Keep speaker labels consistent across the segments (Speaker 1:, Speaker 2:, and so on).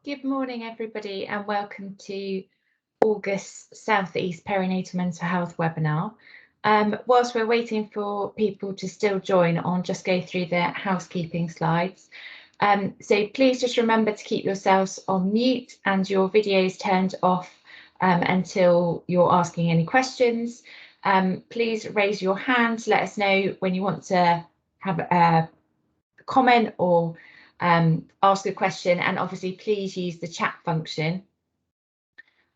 Speaker 1: Good morning, everybody, and welcome to August's South East Perinatal Mental Health webinar. Whilst we're waiting for people to still join, I'll just go through the housekeeping slides. So please just remember to keep yourselves on mute and your videos turned off until you're asking any questions. Please raise your hand to let us know when you want to have a comment or ask a question, and obviously please use the chat function.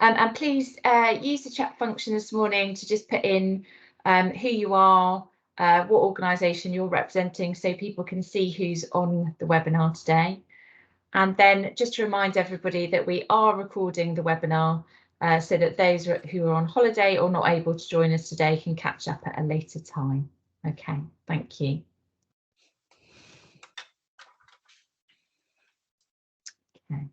Speaker 1: And please use the chat function this morning to just put in who you are, what organisation you're representing, so people can see who's on the webinar today. And then just to remind everybody that we are recording the webinar so that those who are on holiday or not able to join us today can catch up at a later time. Okay, thank you. Okay.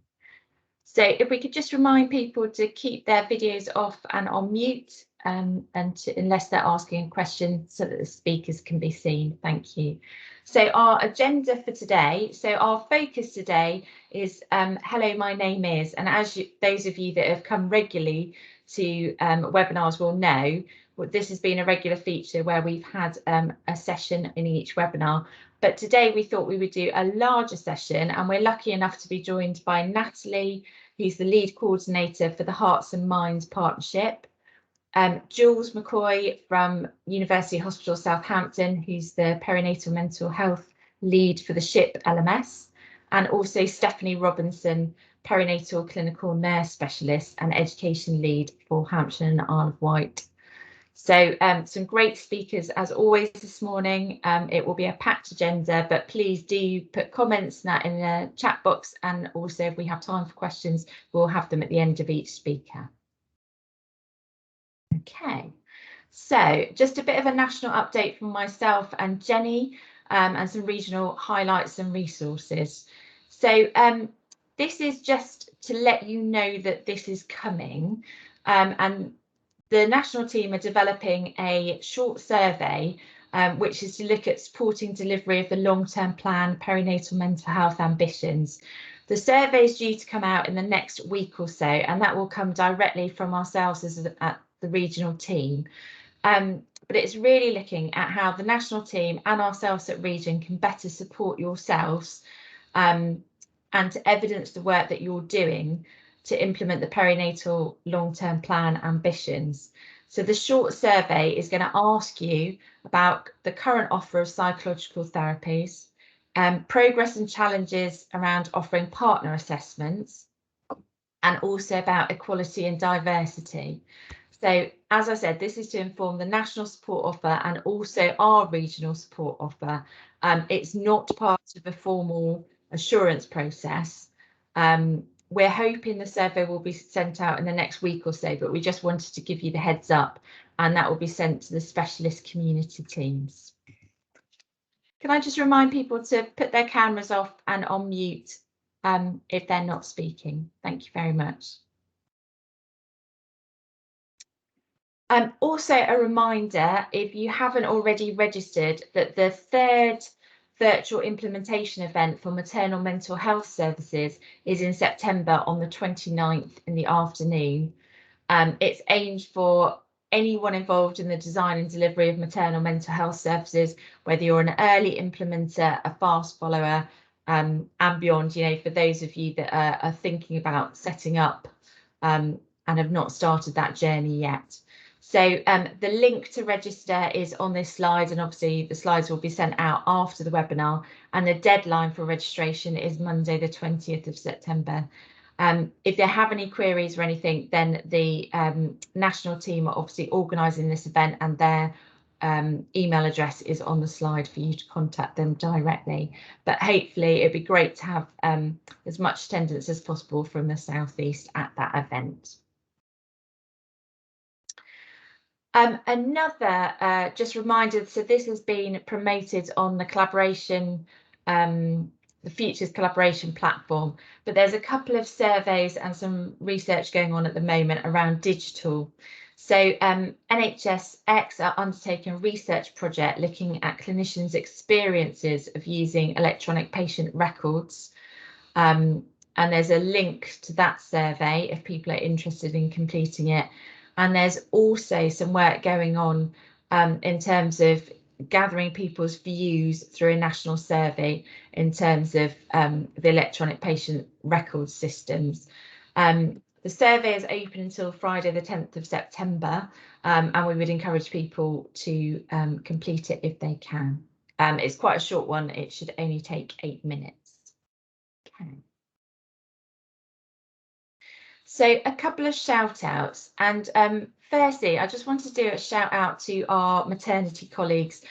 Speaker 1: So if we could just remind people to keep their videos off and on mute, unless they're asking a question, so that the speakers can be seen. Thank you. So our agenda for today, so our focus today is hello, my name is, and as those of you that have come regularly to webinars will know, this has been a regular feature where we've had a session in each webinar. But today we thought we would do a larger session, and we're lucky enough to be joined by Natalie, who's the lead coordinator for the Hearts and Minds Partnership, Jules McCoy from University Hospital Southampton, who's the perinatal mental health lead for the SHIP LMS, and also Stephanie Robinson, perinatal clinical nurse specialist and education lead for Hampshire and Isle of Wight. So some great speakers as always this morning. It will be a packed agenda, but please do put comments in the chat box, and also if we have time for questions, we'll have them at the end of each speaker. Okay, so just a bit of a national update from myself and Jenny, and some regional highlights and resources. So this is just to let you know that this is coming, and the national team are developing a short survey which is to look at supporting delivery of the long-term plan perinatal mental health ambitions. The survey is due to come out in the next week or so, and that will come directly from ourselves at the regional team. But it's really looking at how the national team and ourselves at region can better support yourselves and to evidence the work that you're doing to implement the perinatal long-term plan ambitions. So the short survey is going to ask you about the current offer of psychological therapies, progress and challenges around offering partner assessments, and also about equality and diversity. So as I said, this is to inform the national support offer and also our regional support offer. It's not part of a formal assurance process. We're hoping the survey will be sent out in the next week or so, but we just wanted to give you the heads up, and that will be sent to the specialist community teams. Can I just remind people to put their cameras off and on mute if they're not speaking? Thank you very much. Also a reminder, if you haven't already registered, that the third virtual implementation event for maternal mental health services is in September on the 29th in the afternoon. It's aimed for anyone involved in the design and delivery of maternal mental health services, whether you're an early implementer, a fast follower, and beyond, you know, for those of you that are thinking about setting up and have not started that journey yet. So the link to register is on this slide, and obviously the slides will be sent out after the webinar, and the deadline for registration is Monday the 20th of September. If they have any queries or anything, then the national team are obviously organising this event, and their email address is on the slide for you to contact them directly. But hopefully it'd be great to have as much attendance as possible from the South East at that event. Another just reminder, so this has been promoted on the collaboration, the Futures collaboration platform, but there's a couple of surveys and some research going on at the moment around digital. So NHSX are undertaking a research project looking at clinicians' experiences of using electronic patient records and there's a link to that survey if people are interested in completing it. And there's also some work going on in terms of gathering people's views through a national survey in terms of the electronic patient record systems. The survey is open until Friday the 10th of September, and we would encourage people to complete it if they can. It's quite a short one. It should only take 8 minutes. Okay. So a couple of shout outs, and firstly, I just want to do a shout out to our maternity colleagues,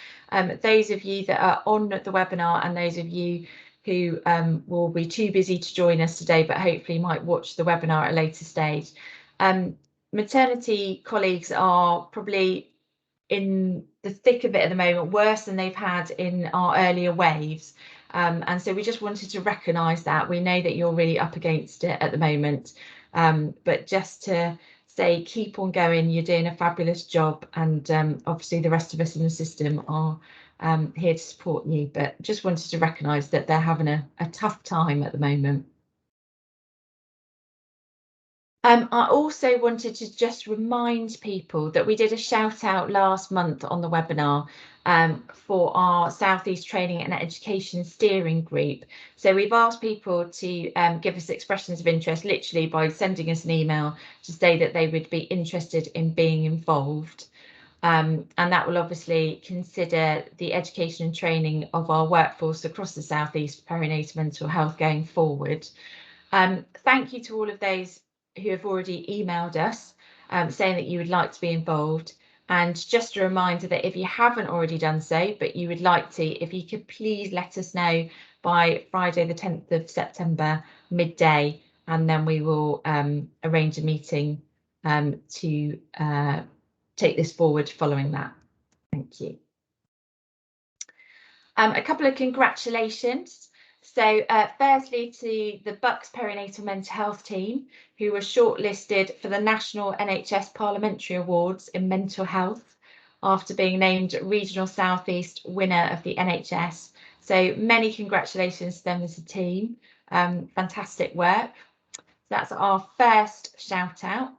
Speaker 1: those of you that are on the webinar and those of you who will be too busy to join us today, but hopefully might watch the webinar at a later stage. Maternity colleagues are probably in the thick of it at the moment, worse than they've had in our earlier waves. And so we just wanted to recognise that. We know that you're really up against it at the moment, but just to say keep on going, you're doing a fabulous job, and obviously the rest of us in the system are here to support you, but just wanted to recognise that they're having a tough time at the moment. I also wanted to just remind people that we did a shout out last month on the webinar for our South East Training and Education Steering Group. So we've asked people to give us expressions of interest, literally by sending us an email to say that they would be interested in being involved. And that will obviously consider the education and training of our workforce across the South East perinatal mental health going forward. Thank you to all of those who have already emailed us saying that you would like to be involved. And just a reminder that if you haven't already done so, but you would like to, if you could please let us know by Friday the 10th of September midday, and then we will arrange a meeting to take this forward following that. Thank you. A couple of congratulations. So firstly to the Bucks Perinatal Mental Health team, who were shortlisted for the National NHS Parliamentary Awards in Mental Health after being named Regional South East winner of the NHS. So many congratulations to them as a team. Fantastic work. That's our first shout out.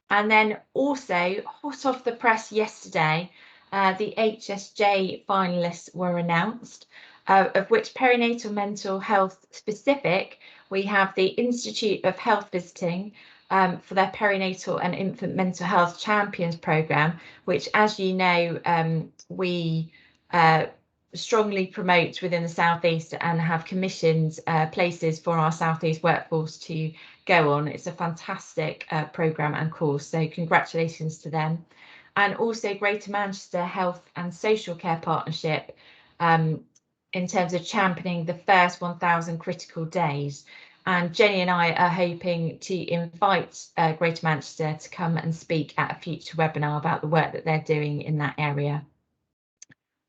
Speaker 1: And then also hot off the press yesterday, the HSJ finalists were announced, of which perinatal mental health specific, we have the Institute of Health Visiting for their Perinatal and Infant Mental Health Champions programme, which, as you know, we strongly promote within the South East and have commissioned places for our South East workforce to go on. It's a fantastic programme and course, so congratulations to them. And also Greater Manchester Health and Social Care Partnership in terms of championing the first 1,000 critical days. And Jenny and I are hoping to invite Greater Manchester to come and speak at a future webinar about the work that they're doing in that area.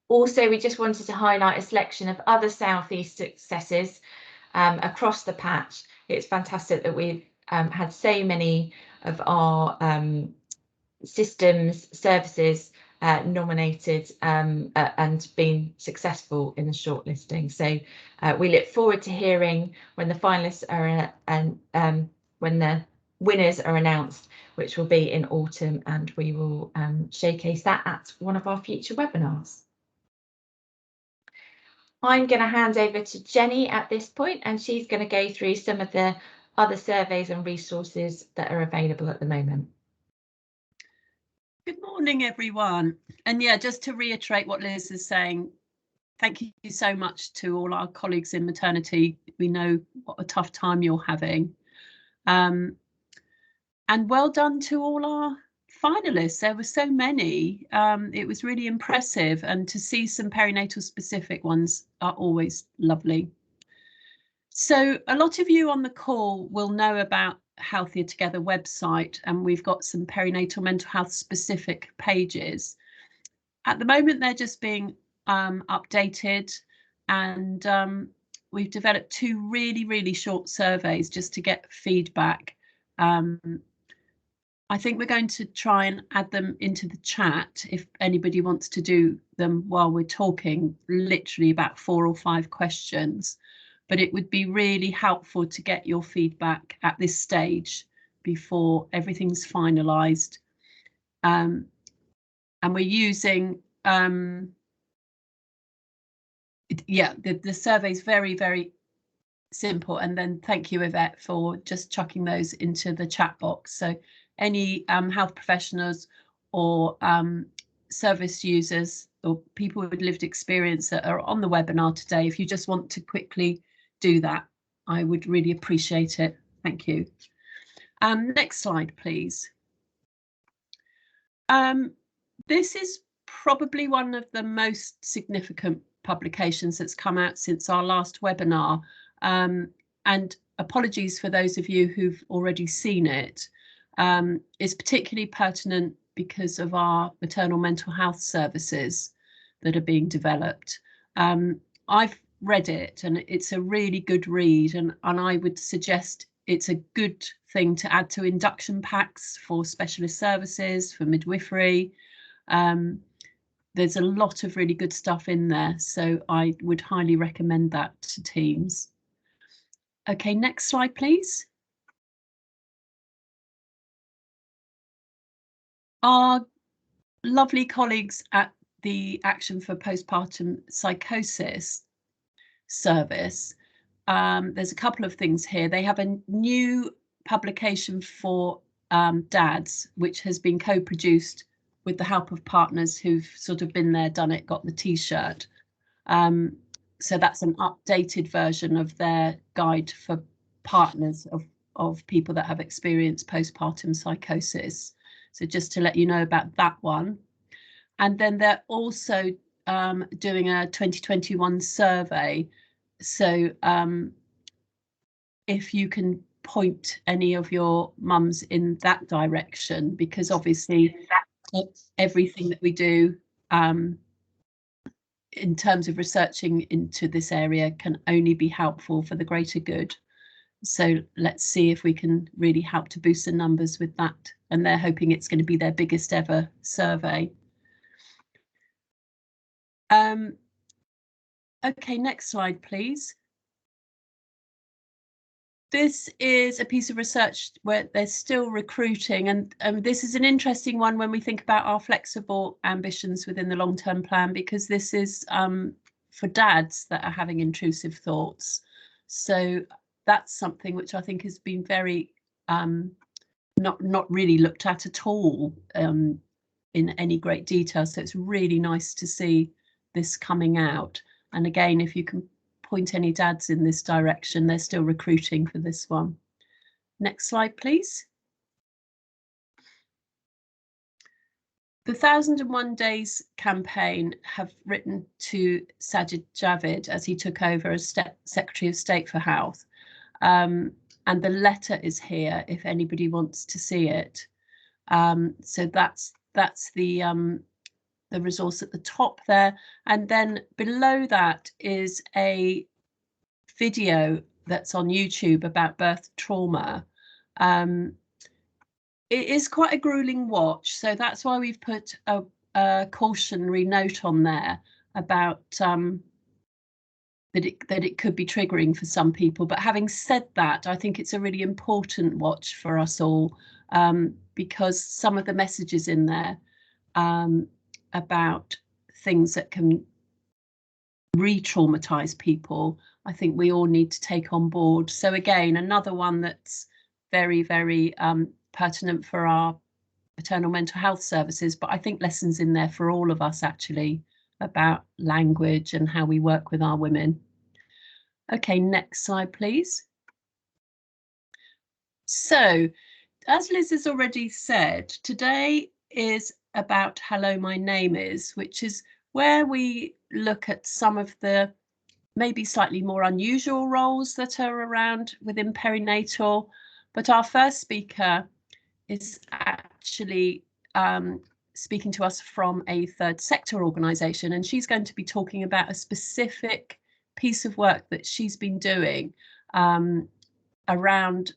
Speaker 1: Also, we just wanted to highlight a selection of other South East successes across the patch. It's fantastic that we've had so many of our systems, services nominated and been successful in the shortlisting. So we look forward to hearing when the finalists are when the winners are announced, which will be in autumn, and we will showcase that at one of our future webinars. I'm going to hand over to Jenny at this point, and she's going to go through some of the other surveys and resources that are available at the moment.
Speaker 2: Good morning, everyone. And yeah, just to reiterate what Liz is saying, thank you so much to all our colleagues in maternity. We know what a tough time you're having. And well done to all our finalists. There were so many. It was really impressive, and to see some perinatal specific ones are always lovely. So a lot of you on the call will know about Healthier Together website, and we've got some perinatal mental health specific pages. At the moment, they're just being updated, and we've developed 2 really short surveys just to get feedback. I think we're going to try and add them into the chat if anybody wants to do them while we're talking, literally about 4 or 5 questions. but it would be really helpful to get your feedback at this stage before everything's finalised. And we're using, the survey's very, very simple. And then thank you, Yvette, for just chucking those into the chat box. So any health professionals or service users or people with lived experience that are on the webinar today, if you just want to quickly do that, I would really appreciate it. Thank you. Next slide, please. This is probably one of the most significant publications that's come out since our last webinar. And apologies for those of you who've already seen it. It's particularly pertinent because of our maternal mental health services that are being developed. I've read it and it's a really good read, and I would suggest it's a good thing to add to induction packs for specialist services, for midwifery. There's a lot of really good stuff in there, so I would highly recommend that to teams. Okay, next slide, please. Our lovely colleagues at the Action for Postpartum Psychosis service, there's a couple of things here. They have a new publication for dads, which has been co-produced with the help of partners who've sort of been there, done it, got the t-shirt. So that's an updated version of their guide for partners of people that have experienced postpartum psychosis. So just to let you know about that one. And then they're also doing a 2021 survey. So if you can point any of your mums in that direction, because obviously everything that we do in terms of researching into this area can only be helpful for the greater good. So let's see if we can really help to boost the numbers with that. And they're hoping it's going to be their biggest ever survey. Okay, next slide, please. This is a piece of research where they're still recruiting, and this is an interesting one when we think about our flexible ambitions within the long-term plan, because this is for dads that are having intrusive thoughts. So that's something which I think has been very not really looked at all in any great detail. So it's really nice to see this coming out. And again, if you can point any dads in this direction, they're still recruiting for this one. Next slide, please. The 1001 Days campaign have written to Sajid Javid as he took over as Secretary of State for Health. And the letter is here if anybody wants to see it. So that's the resource at the top there, and then below that is a video that's on YouTube about birth trauma. It is quite a grueling watch, so that's why we've put a cautionary note on there about that it could be triggering for some people. But having said that, I think it's a really important watch for us all, because some of the messages in there about things that can re-traumatize people, I think we all need to take on board. So again, another one that's very, very pertinent for our maternal mental health services, but I think lessons in there for all of us actually about language and how we work with our women. Okay, next slide, please. So, as Liz has already said, today is about Hello, My Name Is, which is where we look at some of the maybe slightly more unusual roles that are around within perinatal. But our first speaker is actually speaking to us from a third sector organisation, and she's going to be talking about a specific piece of work that she's been doing around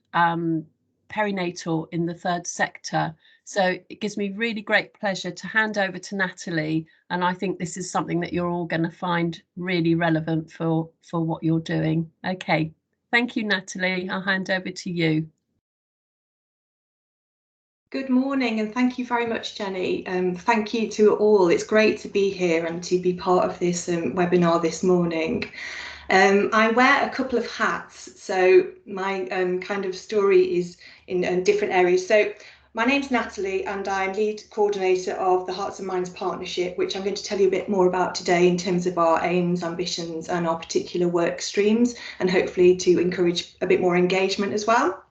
Speaker 2: perinatal in the third sector. So it gives me really great pleasure to hand over to Natalie, and I think this is something that you're all going to find really relevant for what you're doing. Okay, thank you, Natalie. I'll hand over to you.
Speaker 3: Good morning, and thank you very much, Jenny. Thank you to all. It's great to be here and to be part of this webinar this morning. I wear a couple of hats, so my kind of story is in different areas. So my name's Natalie, and I'm lead coordinator of the Hearts and Minds Partnership, which I'm going to tell you a bit more about today in terms of our aims, ambitions, and our particular work streams, and hopefully to encourage a bit more engagement as well.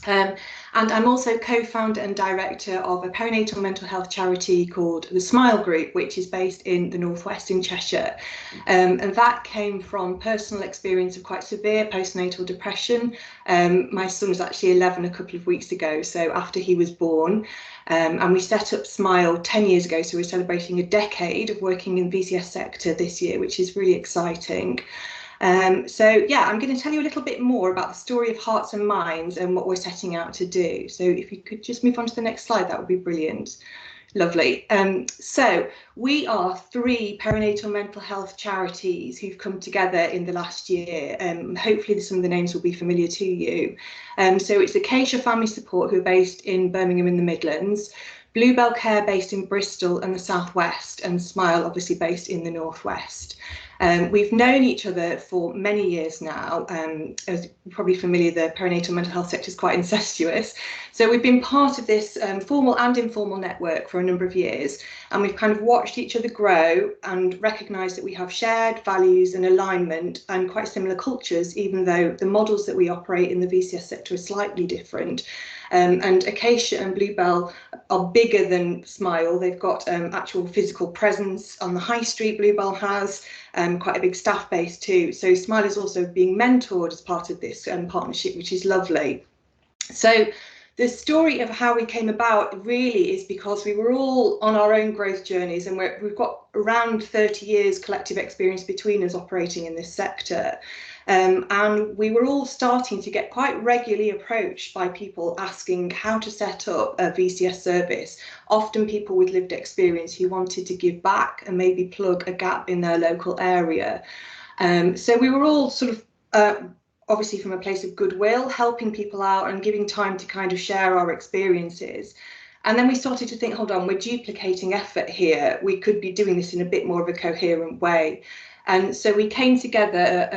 Speaker 3: And I'm also co-founder and director of a perinatal mental health charity called the Smile Group, which is based in the northwest in Cheshire. And that came from personal experience of quite severe postnatal depression. My son was actually 11 a couple of weeks ago, so after he was born. And we set up Smile 10 years ago, so we're celebrating a decade of working in the VCS sector this year, which is really exciting. So yeah, I'm going to tell you a little bit more about the story of Hearts and Minds and what we're setting out to do. So if you could just move on to the next slide, that would be brilliant. Lovely. So we are 3 perinatal mental health charities who've come together in the last year. Hopefully some of the names will be familiar to you. So it's Acacia Family Support, who are based in Birmingham in the Midlands, Bluebell Care based in Bristol and the Southwest, and Smile obviously based in the Northwest. We've known each other for many years now. As you're probably familiar, the perinatal mental health sector is quite incestuous. So we've been part of this formal and informal network for a number of years, and we've kind of watched each other grow and recognised that we have shared values and alignment and quite similar cultures, even though the models that we operate in the VCS sector are slightly different. And Acacia and Bluebell are bigger than Smile. They've got actual physical presence on the high street. Bluebell has quite a big staff base too. So Smile is also being mentored as part of this partnership, which is lovely. So the story of how we came about really is because we were all on our own growth journeys, and we've got around 30 years collective experience between us operating in this sector. And we were all starting to get quite regularly approached by people asking how to set up a VCS service, often people with lived experience who wanted to give back and maybe plug a gap in their local area. So we were all sort of obviously from a place of goodwill, helping people out and giving time to kind of share our experiences. And then we started to think, hold on, we're duplicating effort here. We could be doing this in a bit more of a coherent way. And so we came together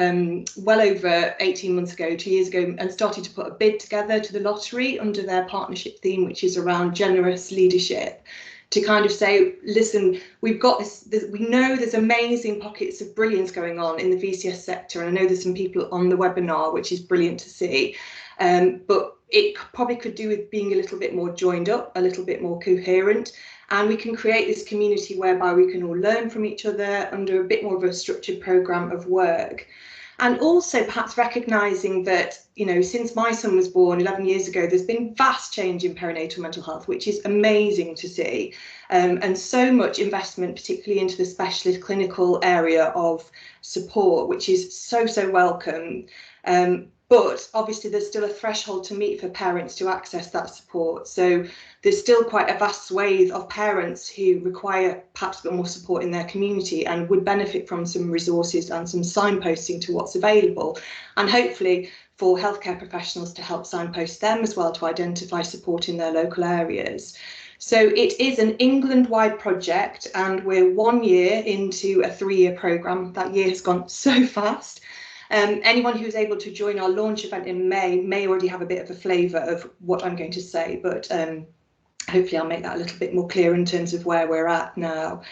Speaker 3: well over 18 months ago, 2 years ago, and started to put a bid together to the lottery under their partnership theme, which is around generous leadership, to kind of say, listen, we've got this, we know there's amazing pockets of brilliance going on in the VCS sector. And I know there's some people on the webinar, which is brilliant to see. But it probably could do with being a little bit more joined up, a little bit more coherent. And we can create this community whereby we can all learn from each other under a bit more of a structured programme of work. And also perhaps recognising that, you know, since my son was born 11 years ago, there's been vast change in perinatal mental health, which is amazing to see. And so much investment, particularly into the specialist clinical area of support, which is so welcome. But obviously there's still a threshold to meet for parents to access that support. So there's still quite a vast swathe of parents who require perhaps a bit more support in their community and would benefit from some resources and some signposting to what's available. And hopefully for healthcare professionals to help signpost them as well to identify support in their local areas. So it is an England-wide project, and we're 1 year into a 3-year programme. That year has gone so fast. Anyone who's able to join our launch event in may already have a bit of a flavour of what I'm going to say, but hopefully I'll make that a little bit more clear in terms of where we're at now.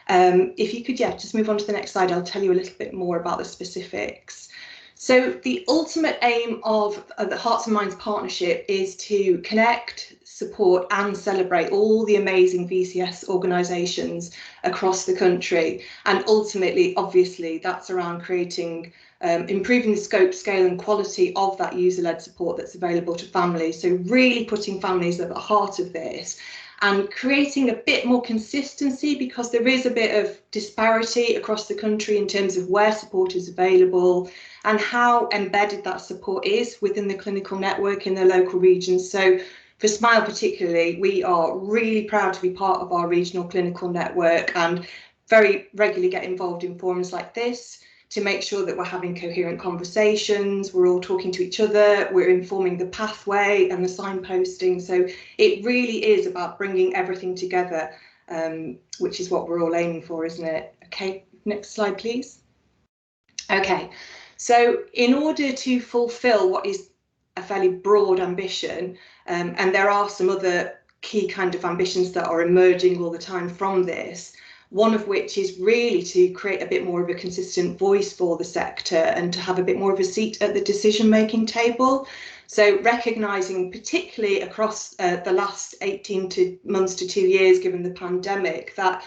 Speaker 3: If you could, just move on to the next slide, I'll tell you a little bit more about the specifics. So the ultimate aim of the Hearts and Minds Partnership is to connect, support and celebrate all the amazing VCS organisations across the country. And ultimately, obviously, that's around creating improving the scope, scale and quality of that user-led support that's available to families. So really putting families at the heart of this and creating a bit more consistency, because there is a bit of disparity across the country in terms of where support is available and how embedded that support is within the clinical network in the local regions. So for Smile particularly, we are really proud to be part of our regional clinical network and very regularly get involved in forums like this to make sure that we're having coherent conversations, we're all talking to each other, we're informing the pathway and the signposting. So it really is about bringing everything together, which is what we're all aiming for, isn't it? Okay, next slide, please. Okay, so in order to fulfill what is a fairly broad ambition, and there are some other key kind of ambitions that are emerging all the time from this, one of which is really to create a bit more of a consistent voice for the sector and to have a bit more of a seat at the decision-making table. So recognising, particularly across the last 18 months to 2 years, given the pandemic, that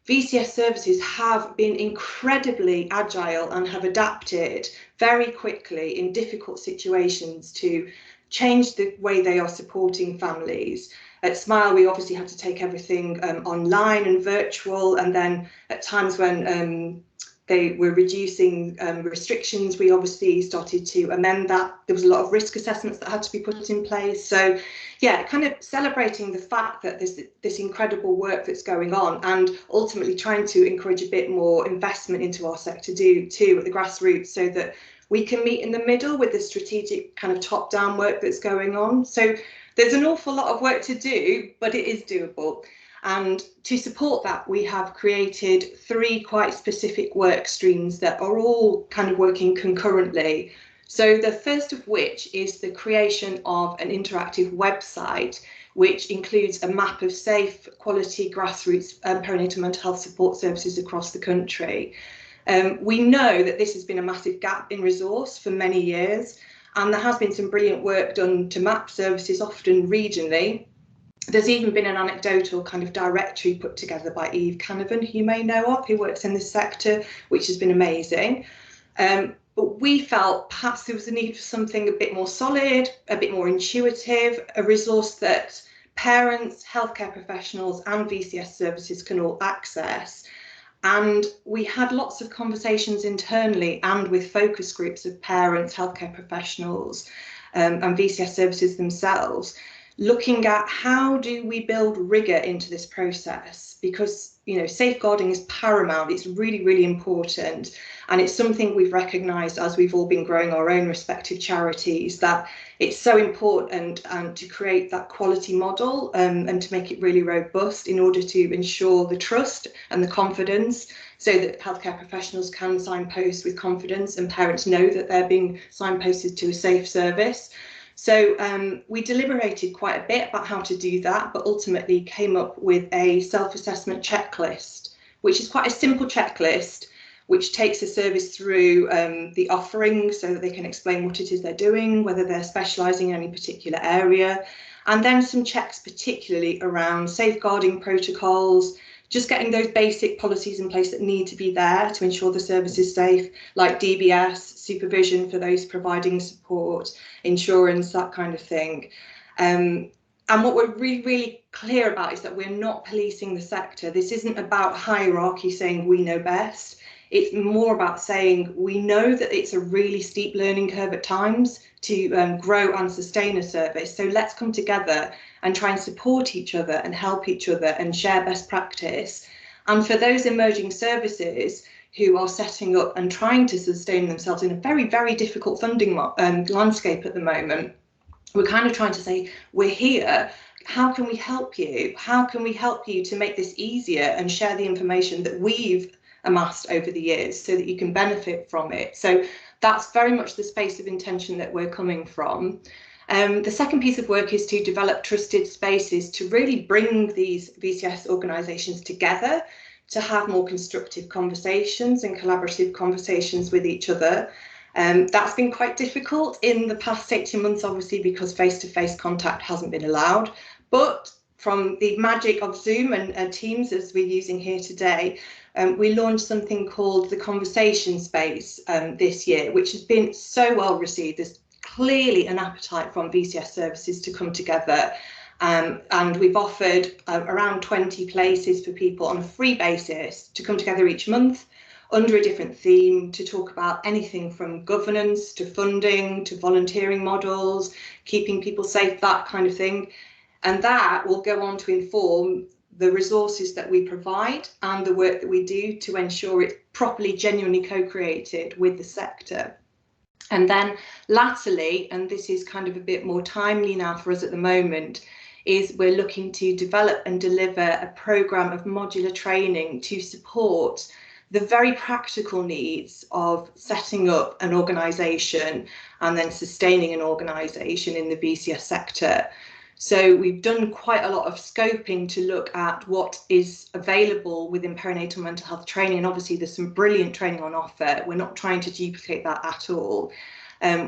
Speaker 3: VCS services have been incredibly agile and have adapted very quickly in difficult situations to change the way they are supporting families. At Smile, we obviously had to take everything online and virtual, and then at times when they were reducing restrictions, we obviously started to amend that. There was a lot of risk assessments that had to be put in place. So yeah, kind of celebrating the fact that there's this incredible work that's going on, and ultimately trying to encourage a bit more investment into our sector too at the grassroots, so that we can meet in the middle with the strategic kind of top-down work that's going on. So there's an awful lot of work to do, but it is doable. And to support that, we have created 3 quite specific work streams that are all kind of working concurrently. So the first of which is the creation of an interactive website, which includes a map of safe, quality, grassroots perinatal mental health support services across the country. We know that this has been a massive gap in resource for many years, and there has been some brilliant work done to map services, often regionally. There's even been an anecdotal kind of directory put together by Eve Canavan, who you may know of, who works in this sector, which has been amazing. But we felt perhaps there was a need for something a bit more solid, a bit more intuitive, a resource that parents, healthcare professionals and VCS services can all access. And we had lots of conversations internally and with focus groups of parents, healthcare professionals and VCS services themselves, looking at how do we build rigour into this process, because safeguarding is paramount. It's really, really important, and it's something we've recognised as we've all been growing our own respective charities, that it's so important to create that quality model and to make it really robust in order to ensure the trust and the confidence, so that healthcare professionals can signpost with confidence and parents know that they're being signposted to a safe service. So we deliberated quite a bit about how to do that, but ultimately came up with a self-assessment checklist, which is quite a simple checklist, which takes a service through the offering so that they can explain what it is they're doing, whether they're specialising in any particular area, and then some checks particularly around safeguarding protocols, just getting those basic policies in place that need to be there to ensure the service is safe, like DBS, supervision for those providing support, insurance, that kind of thing. And what we're really, really clear about is that we're not policing the sector. This isn't about hierarchy saying we know best. It's more about saying we know that it's a really steep learning curve at times to grow and sustain a service. So let's come together and try and support each other and help each other and share best practice. And for those emerging services who are setting up and trying to sustain themselves in a very, very difficult funding landscape at the moment, we're kind of trying to say, we're here. How can we help you? How can we help you to make this easier and share the information that we've amassed over the years so that you can benefit from it? So that's very much the space of intention that we're coming from. The second piece of work is to develop trusted spaces to really bring these VCS organisations together to have more constructive conversations and collaborative conversations with each other. That's been quite difficult in the past 18 months, obviously, because face-to-face contact hasn't been allowed. But from the magic of Zoom and Teams, as we're using here today, we launched something called the Conversation Space this year, which has been so well received. There's clearly an appetite from VCS services to come together. And we've offered around 20 places for people on a free basis to come together each month under a different theme to talk about anything from governance to funding to volunteering models, keeping people safe, that kind of thing. And that will go on to inform the resources that we provide and the work that we do to ensure it's properly, genuinely co-created with the sector. And then latterly, and this is kind of a bit more timely now for us at the moment, is we're looking to develop and deliver a programme of modular training to support the very practical needs of setting up an organisation and then sustaining an organisation in the VCS sector. So we've done quite a lot of scoping to look at what is available within perinatal mental health training. And obviously there's some brilliant training on offer. We're not trying to duplicate that at all.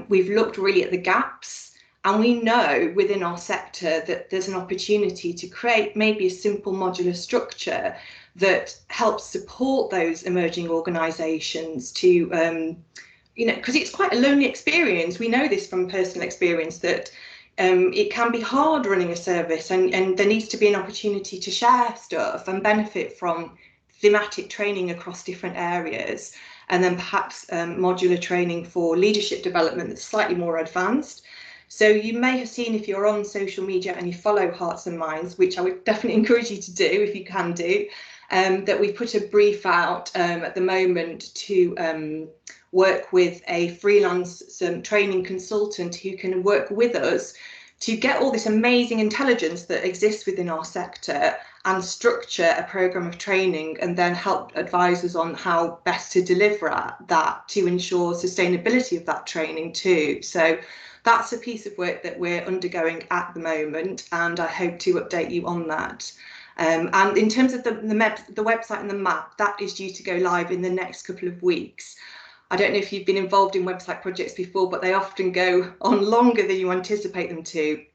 Speaker 3: We've looked really at the gaps, and we know within our sector that there's an opportunity to create maybe a simple modular structure that helps support those emerging organisations to, you know, because it's quite a lonely experience. We know this from personal experience that it can be hard running a service, and there needs to be an opportunity to share stuff and benefit from thematic training across different areas, and then perhaps modular training for leadership development that's slightly more advanced. So you may have seen, if you're on social media and you follow Hearts and Minds, which I would definitely encourage you to do if you can do, that we put a brief out at the moment to work with a freelance training consultant who can work with us to get all this amazing intelligence that exists within our sector and structure a programme of training, and then help advisors on how best to deliver that to ensure sustainability of that training too. So that's a piece of work that we're undergoing at the moment, and I hope to update you on that. And in terms of the website and the map, that is due to go live in the next couple of weeks. I don't know if you've been involved in website projects before, but they often go on longer than you anticipate them to.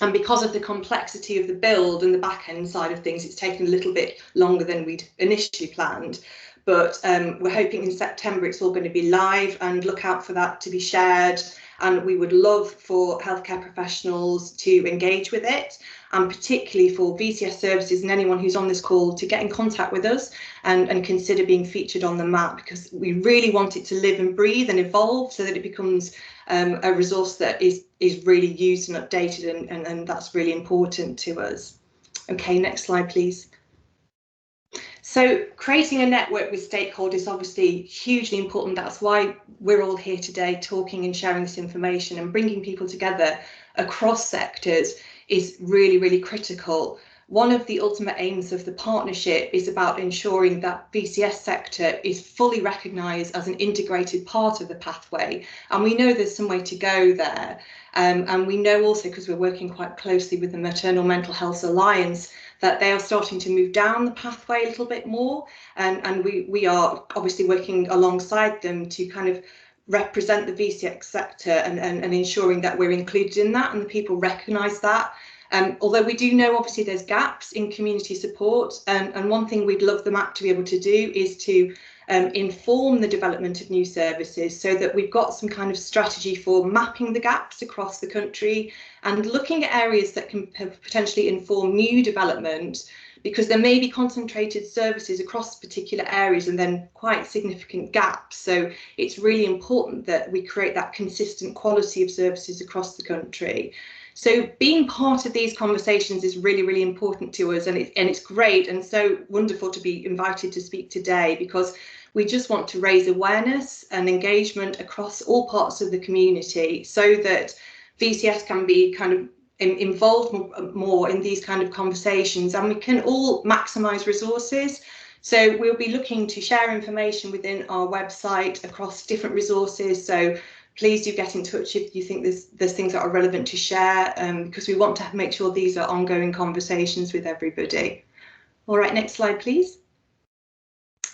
Speaker 3: And because of the complexity of the build and the back end side of things, it's taken a little bit longer than we'd initially planned. But we're hoping in September it's all going to be live, and look out for that to be shared. And we would love for healthcare professionals to engage with it, and particularly for VCS services and anyone who's on this call to get in contact with us and consider being featured on the map, because we really want it to live and breathe and evolve so that it becomes a resource that is really used and updated, and that's really important to us. Okay, next slide, please. So creating a network with stakeholders is obviously hugely important. That's why we're all here today talking and sharing this information, and bringing people together across sectors is really, really critical. One of the ultimate aims of the partnership is about ensuring that VCS sector is fully recognised as an integrated part of the pathway. And we know there's some way to go there. And we know also, because we're working quite closely with the Maternal Mental Health Alliance, that they are starting to move down the pathway a little bit more. And we are obviously working alongside them to kind of represent the VCS sector and ensuring that we're included in that and the people recognise that. Although we do know obviously there's gaps in community support, and one thing we'd love the map to be able to do is to inform the development of new services, so that we've got some kind of strategy for mapping the gaps across the country and looking at areas that can potentially inform new development, because there may be concentrated services across particular areas and then quite significant gaps. So it's really important that we create that consistent quality of services across the country. So being part of these conversations is really, really important to us, and it's great and so wonderful to be invited to speak today, because we just want to raise awareness and engagement across all parts of the community, so that VCS can be kind of involved more in these kind of conversations, and we can all maximise resources. So we'll be looking to share information within our website across different resources. So please do get in touch if you think there's things that are relevant to share, because we want to make sure these are ongoing conversations with everybody. All right, next slide, please.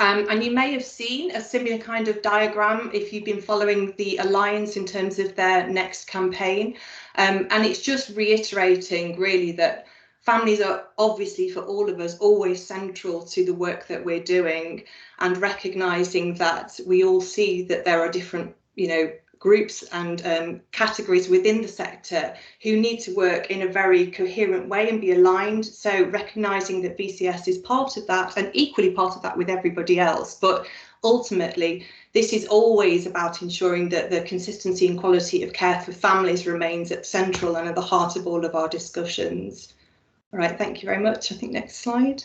Speaker 3: And you may have seen a similar kind of diagram if you've been following the Alliance in terms of their next campaign. And it's just reiterating really that families are obviously, for all of us, always central to the work that we're doing, and recognising that we all see that there are different, groups and categories within the sector who need to work in a very coherent way and be aligned. So recognising that VCS is part of that, and equally part of that with everybody else. But ultimately, this is always about ensuring that the consistency and quality of care for families remains at central and at the heart of all of our discussions. All right, thank you very much. I think next slide.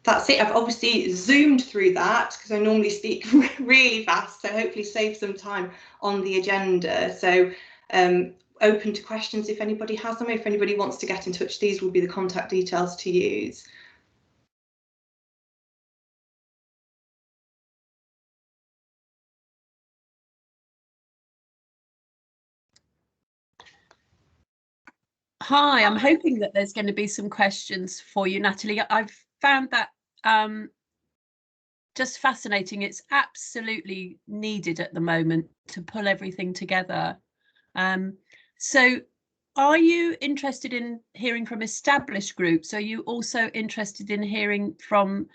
Speaker 3: That's it. I've obviously zoomed through that because I normally speak really fast, so hopefully save some time on the agenda. So open to questions if anybody has them. If anybody wants to get in touch, these will be the contact details to use.
Speaker 2: Hi, I'm hoping that there's going to be some questions for you, Natalie. I've found that just fascinating. It's absolutely needed at the moment to pull everything together. So are you interested in hearing from established groups? Are you also interested in hearing from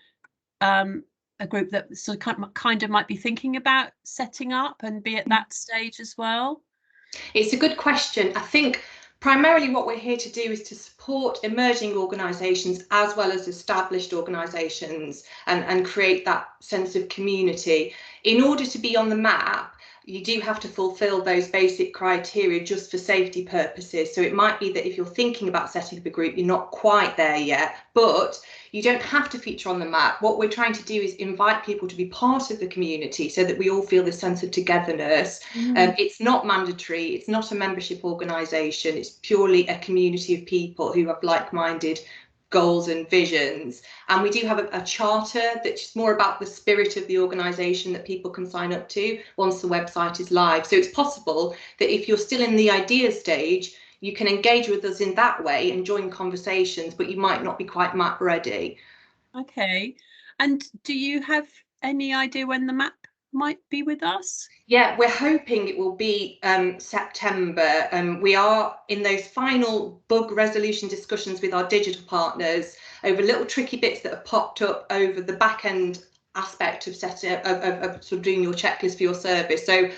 Speaker 2: a group that sort of kind of might be thinking about setting up and be at that stage as well?
Speaker 3: It's a good question. I think primarily what we're here to do is to support emerging organisations as well as established organisations and create that sense of community. In order to be on the map, you do have to fulfil those basic criteria just for safety purposes. So it might be that if you're thinking about setting up a group, you're not quite there yet, but you don't have to feature on the map. What we're trying to do is invite people to be part of the community so that we all feel this sense of togetherness. It's not mandatory, it's not a membership organisation, it's purely a community of people who have like-minded goals and visions. And we do have a charter that's more about the spirit of the organisation that people can sign up to once the website is live. So it's possible that if you're still in the idea stage, you can engage with us in that way and join conversations, but you might not be quite map ready.
Speaker 2: Okay. And do you have any idea when the map might be with us?
Speaker 3: Yeah, we're hoping it will be September. We are in those final bug resolution discussions with our digital partners over little tricky bits that have popped up over the back end aspect of setting of sort of doing your checklist for your service. So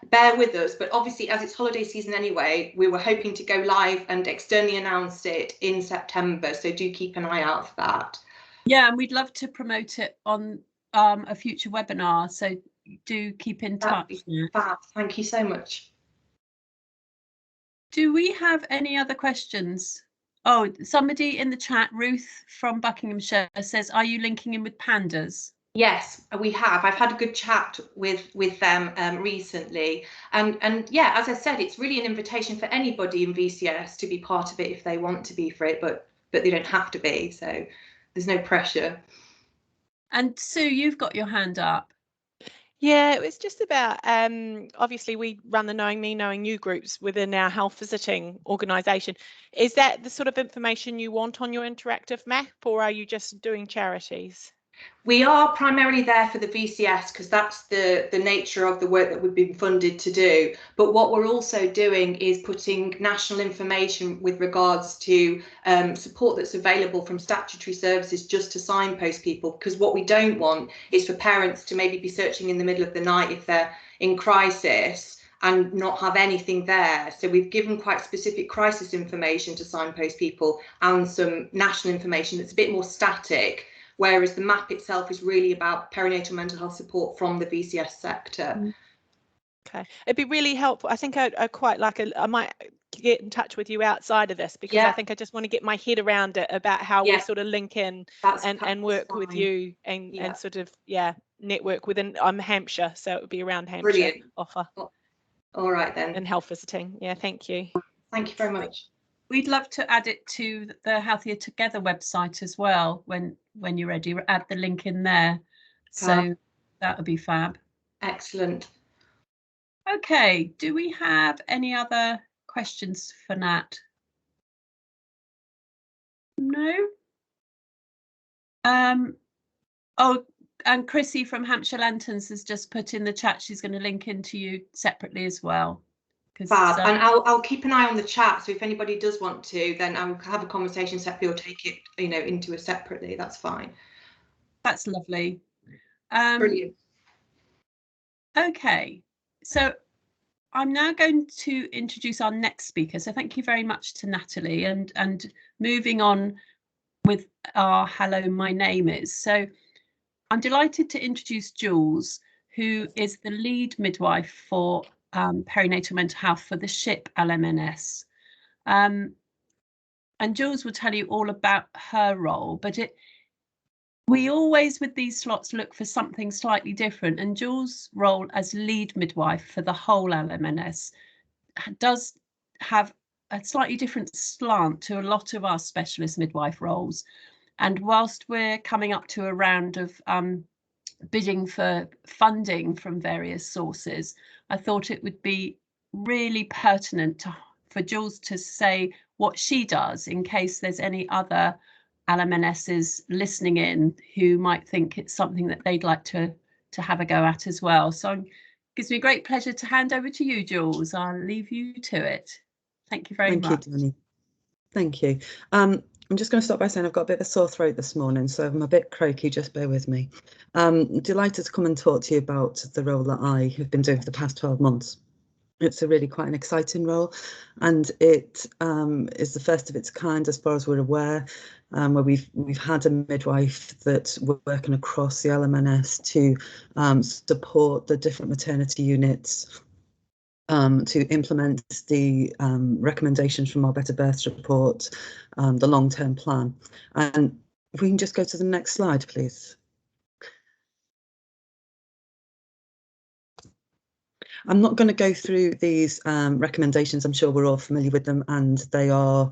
Speaker 3: bear with us, but obviously as it's holiday season anyway, we were hoping to go live and externally announce it in September. So do keep an eye out for that.
Speaker 2: Yeah, and we'd love to promote it on a future webinar. So do keep in touch.
Speaker 3: Fab. Thank you so much.
Speaker 2: Do we have any other questions? Oh, somebody in the chat, Ruth from Buckinghamshire, says, are you linking in with pandas?
Speaker 3: Yes, we have. I've had a good chat with them recently, and yeah, as I said, it's really an invitation for anybody in VCS to be part of it if they want to be for it, but they don't have to be. So there's no pressure.
Speaker 2: And Sue, you've got your hand up.
Speaker 4: Yeah, it was just about, obviously we run the Knowing Me, Knowing You groups within our health visiting organisation. Is that the sort of information you want on your interactive map, or are you just doing charities?
Speaker 3: We are primarily there for the VCS because that's the nature of the work that we've been funded to do. But what we're also doing is putting national information with regards to support that's available from statutory services just to signpost people, because what we don't want is for parents to maybe be searching in the middle of the night if they're in crisis and not have anything there. So we've given quite specific crisis information to signpost people and some national information that's a bit more static, whereas the map itself is really about perinatal mental health support from the VCS sector.
Speaker 4: Okay, it'd be really helpful. I think I quite like I might get in touch with you outside of this, because I think I just want to get my head around it about how we sort of link in and work with you and sort of network within. I'm Hampshire, so it would be around Hampshire.
Speaker 3: Brilliant.
Speaker 4: Offer.
Speaker 3: All right then.
Speaker 4: And health visiting. Yeah, thank you.
Speaker 3: Thank you very much.
Speaker 2: We'd love to add it to the Healthier Together website as well when you're ready. Add the link in there. So that would be fab.
Speaker 3: Excellent.
Speaker 2: Okay, do we have any other questions for Nat? No? Oh, and Chrissy from Hampshire Lanterns has just put in the chat she's going to link into you separately as well.
Speaker 3: Fab. And I'll keep an eye on the chat, so if anybody does want to, then I'll have a conversation separately or take it, into it separately. That's fine.
Speaker 2: That's lovely.
Speaker 3: Brilliant.
Speaker 2: Okay, so I'm now going to introduce our next speaker. So thank you very much to Natalie, and moving on with our Hello, My Name Is. So I'm delighted to introduce Jules, who is the lead midwife for perinatal mental health for the SHIP LMNS. and Jules will tell you all about her role, but we always with these slots look for something slightly different, and Jules' role as lead midwife for the whole LMNS does have a slightly different slant to a lot of our specialist midwife roles. And whilst we're coming up to a round of bidding for funding from various sources, I thought it would be really pertinent for Jules to say what she does in case there's any other LMNSs listening in who might think it's something that they'd like to have a go at as well. So it gives me great pleasure to hand over to you, Jules. I'll leave you to it. Thank you very much.
Speaker 5: Thank you, Danny. Thank you. I'm just going to start by saying I've got a bit of a sore throat this morning, so I'm a bit croaky, just bear with me. Delighted to come and talk to you about the role that I have been doing for the past 12 months. It's a really quite an exciting role, and it is the first of its kind as far as we're aware, where we've had a midwife that's working across the LMNS to support the different maternity units, to implement the recommendations from our Better Births report, the long-term plan. And if we can just go to the next slide, please. I'm not going to go through these recommendations. I'm sure we're all familiar with them, and they are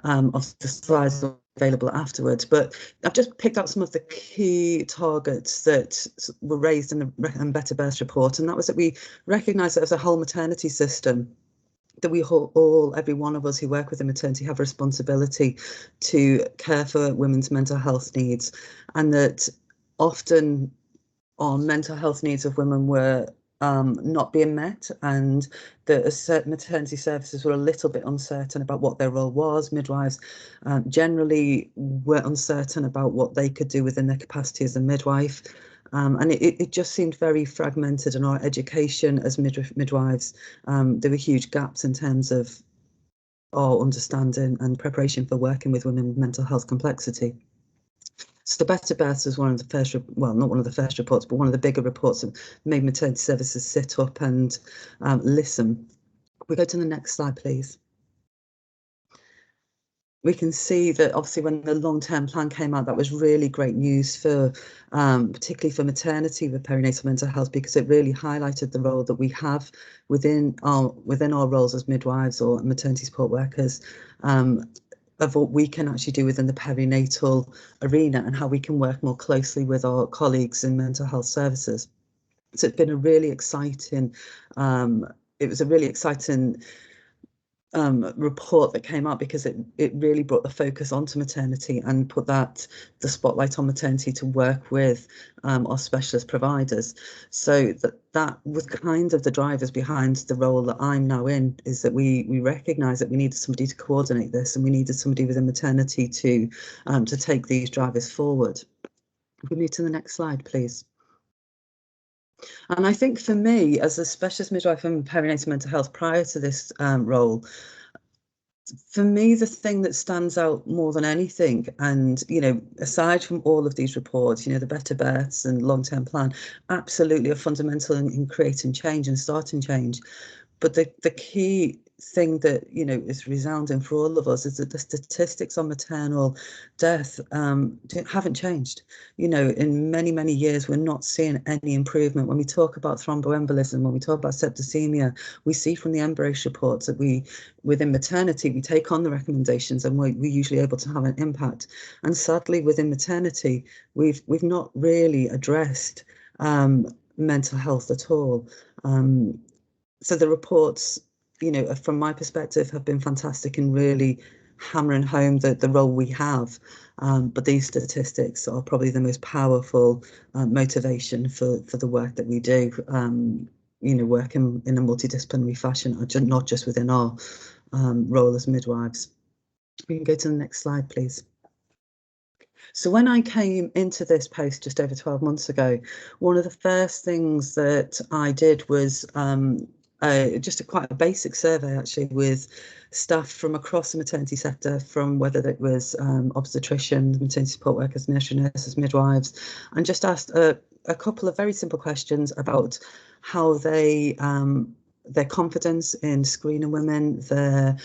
Speaker 5: off the slides available afterwards. But I've just picked out some of the key targets that were raised in the Better Births report, and that was that we recognise that as a whole maternity system, that we all, every one of us who work within maternity, have a responsibility to care for women's mental health needs, and that often our mental health needs of women were not being met, and that certain maternity services were a little bit uncertain about what their role was. Midwives generally were uncertain about what they could do within their capacity as a midwife. And it just seemed very fragmented in our education as midwives. There were huge gaps in terms of our understanding and preparation for working with women with mental health complexity. So the Better Births was one of the first, well, not one of the first reports, but one of the bigger reports that made maternity services sit up and listen. We go to the next slide, please. We can see that obviously when the long-term plan came out, that was really great news for, particularly for maternity with perinatal mental health, because it really highlighted the role that we have within our roles as midwives or maternity support workers, of what we can actually do within the perinatal arena and how we can work more closely with our colleagues in mental health services. So it's been a really exciting, it was a really exciting report that came out, because it really brought the focus onto maternity and put the spotlight on maternity to work with our specialist providers. So that was kind of the drivers behind the role that I'm now in, is that we recognise that we needed somebody to coordinate this, and we needed somebody within maternity to take these drivers forward. If we move to the next slide, please. And I think for me, as a specialist midwife in perinatal mental health prior to this role, for me, the thing that stands out more than anything, and, you know, aside from all of these reports, you know, the Better Births and long-term plan, absolutely are fundamental in creating change and starting change. But the key thing that, you know, is resounding for all of us is that the statistics on maternal death haven't changed. You know, in many years, we're not seeing any improvement. When we talk about thromboembolism, when we talk about septicemia, we see from the Embrace reports that within maternity, we take on the recommendations and we're usually able to have an impact. And sadly, within maternity, we've not really addressed mental health at all. So the reports, you know, from my perspective, have been fantastic in really hammering home the role we have. But these statistics are probably the most powerful motivation for the work that we do, you know, working in a multidisciplinary fashion, not just within our role as midwives. We can go to the next slide, please. So when I came into this post just over 12 months ago, one of the first things that I did was just quite a basic survey, actually, with staff from across the maternity sector, from whether it was obstetricians, maternity support workers, nursery nurses, midwives, and just asked a couple of very simple questions about how their confidence in screening women, their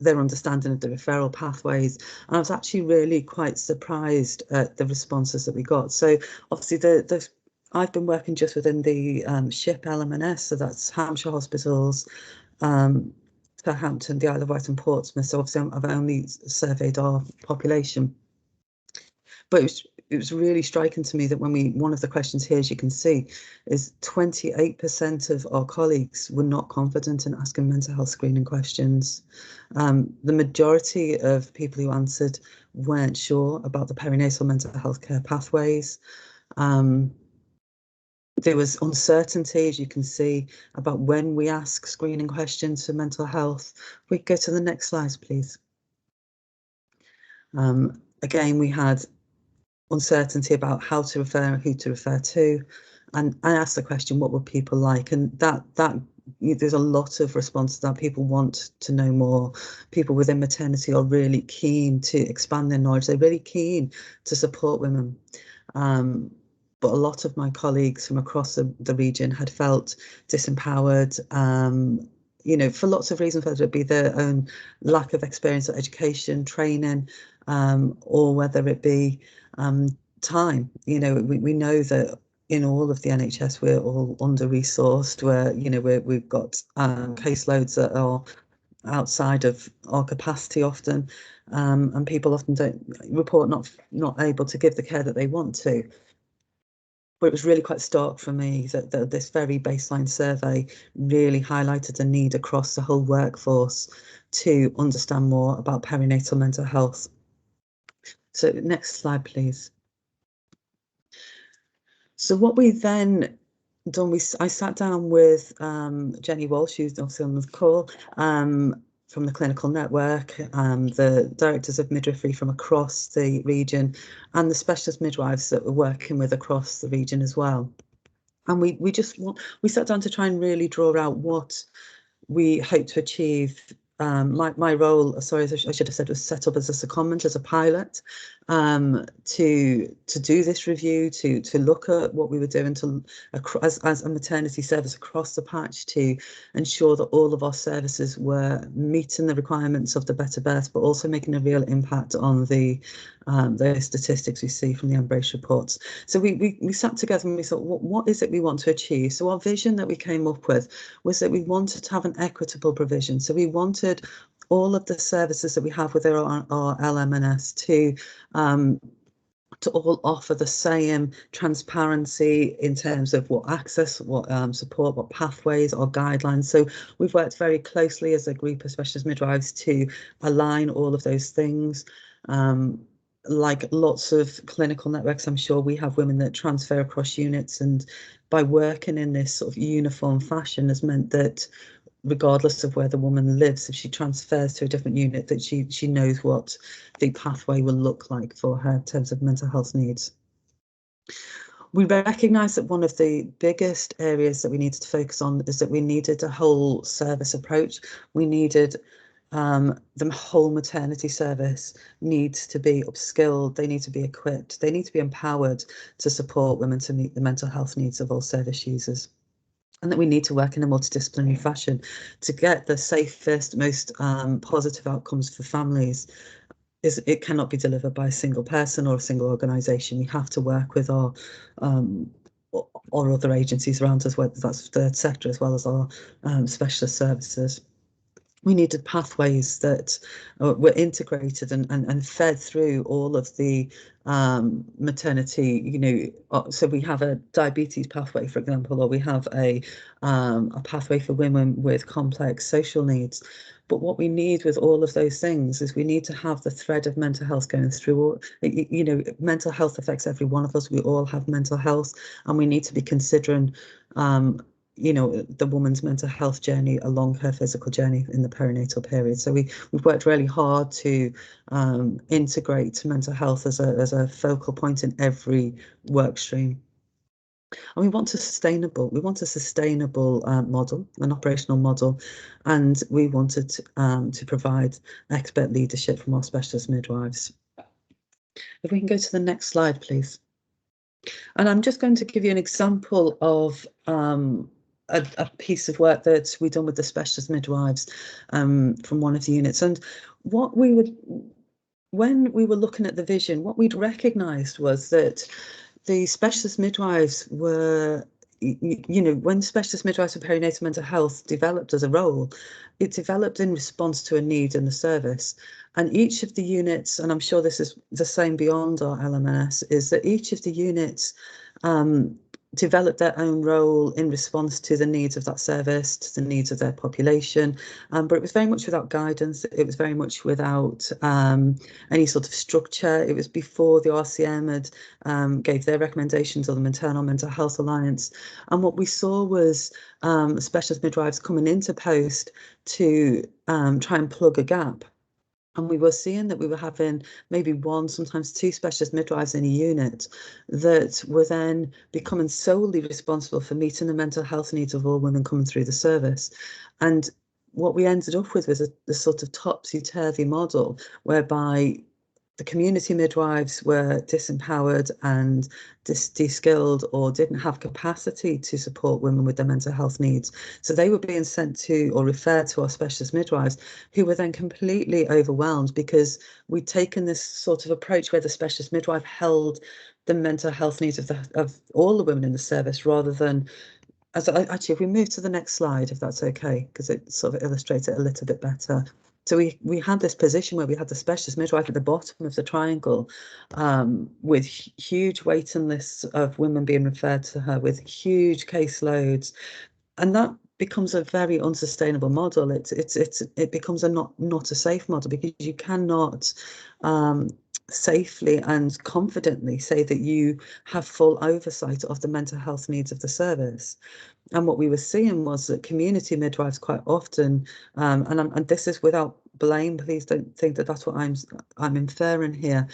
Speaker 5: their understanding of the referral pathways. And I was actually really quite surprised at the responses that we got. So obviously I've been working just within the SHIP LMNS, so that's Hampshire Hospitals, Southampton, the Isle of Wight and Portsmouth. So obviously I've only surveyed our population. But it was really striking to me that one of the questions here, as you can see, is 28% of our colleagues were not confident in asking mental health screening questions. The majority of people who answered weren't sure about the perinatal mental health care pathways. There was uncertainty, as you can see, about when we ask screening questions for mental health. We go to the next slide, please. Again, we had uncertainty about how to refer, who to refer to, and I asked the question, what would people like? And that there's a lot of responses that people want to know more. People within maternity are really keen to expand their knowledge. They're really keen to support women. But a lot of my colleagues from across the region had felt disempowered, for lots of reasons, whether it be their own lack of experience or education, training, or whether it be time. We know that in all of the NHS we're all under-resourced, we've got caseloads that are outside of our capacity often, and people often don't report not able to give the care that they want to. But it was really quite stark for me that this very baseline survey really highlighted the need across the whole workforce to understand more about perinatal mental health. So next slide, please. So what we then done, I sat down with Jenny Walsh, who's also on the call, from the clinical network, the directors of midwifery from across the region, and the specialist midwives that we're working with across the region as well. And we sat down to try and really draw out what we hope to achieve. My role, sorry, I should have said, was set up as a secondment, as a pilot, to do this review, to look at what we were doing as a maternity service across the patch, to ensure that all of our services were meeting the requirements of the Better Birth, but also making a real impact on the statistics we see from the Embrace reports. So we sat together and we thought, what is it we want to achieve? So our vision that we came up with was that we wanted to have an equitable provision. So we wanted all of the services that we have within our LMNS to all offer the same transparency in terms of what access, what support, what pathways or guidelines. So we've worked very closely as a group of specialist midwives to align all of those things. Like lots of clinical networks, I'm sure we have women that transfer across units, and by working in this sort of uniform fashion has meant that regardless of where the woman lives, if she transfers to a different unit, that she knows what the pathway will look like for her in terms of mental health needs. We recognise that one of the biggest areas that we needed to focus on is that we needed a whole service approach. We needed the whole maternity service needs to be upskilled, they need to be equipped, they need to be empowered to support women to meet the mental health needs of all service users. And that we need to work in a multidisciplinary fashion to get the safest, most positive outcomes for families. It cannot be delivered by a single person or a single organisation. We have to work with our other agencies around us, whether that's third sector as well as our specialist services. We needed pathways that were integrated and fed through all of the maternity, so we have a diabetes pathway, for example, or we have a pathway for women with complex social needs. But what we need with all of those things is we need to have the thread of mental health going through. Mental health affects every one of us. We all have mental health, and we need to be considering the woman's mental health journey along her physical journey in the perinatal period. So we've worked really hard to integrate mental health as a focal point in every work stream. And we want a sustainable model, an operational model, and we wanted to provide expert leadership from our specialist midwives. If we can go to the next slide, please. And I'm just going to give you an example of a piece of work that we'd done with the specialist midwives from one of the units. And what we would, when we were looking at the vision, what we'd recognised was that the specialist midwives were, when specialist midwives for perinatal mental health developed as a role, it developed in response to a need in the service. And each of the units, and I'm sure this is the same beyond our LMNS, is that each of the units developed their own role in response to the needs of that service, to the needs of their population, but it was very much without guidance. It was very much without any sort of structure. It was before the RCM had gave their recommendations, or the Maternal Mental Health Alliance. And what we saw was specialist midwives coming into post to try and plug a gap. And we were seeing that we were having maybe one, sometimes two specialist midwives in a unit that were then becoming solely responsible for meeting the mental health needs of all women coming through the service. And what we ended up with was a sort of topsy-turvy model whereby the community midwives were disempowered and de-skilled, or didn't have capacity to support women with their mental health needs. So they were being sent to or referred to our specialist midwives, who were then completely overwhelmed, because we'd taken this sort of approach where the specialist midwife held the mental health needs of all the women in the service, rather than, actually, if we move to the next slide, if that's okay, because it sort of illustrates it a little bit better. So we had this position where we had the specialist midwife at the bottom of the triangle, with huge waiting lists of women being referred to her, with huge caseloads, and that becomes a very unsustainable model. It becomes a not a safe model, because you cannot safely and confidently say that you have full oversight of the mental health needs of the service. And what we were seeing was that community midwives quite often, and this is without blame, please don't think that that's what I'm inferring here,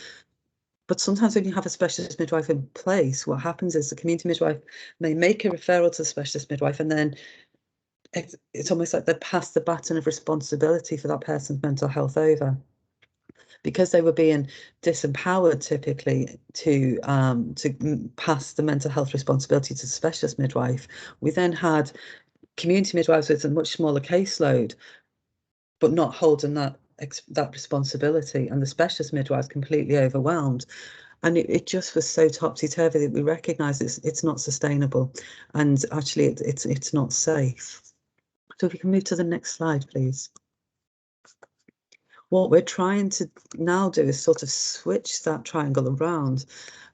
Speaker 5: but sometimes when you have a specialist midwife in place, what happens is the community midwife may make a referral to the specialist midwife, and then it's almost like they pass the baton of responsibility for that person's mental health over. Because they were being disempowered typically to pass the mental health responsibility to the specialist midwife, we then had community midwives with a much smaller caseload, but not holding that responsibility, and the specialist midwives completely overwhelmed. And it just was so topsy-turvy that we recognised it's not sustainable, and actually it's not safe. So if we can move to the next slide, please. What we're trying to now do is sort of switch that triangle around,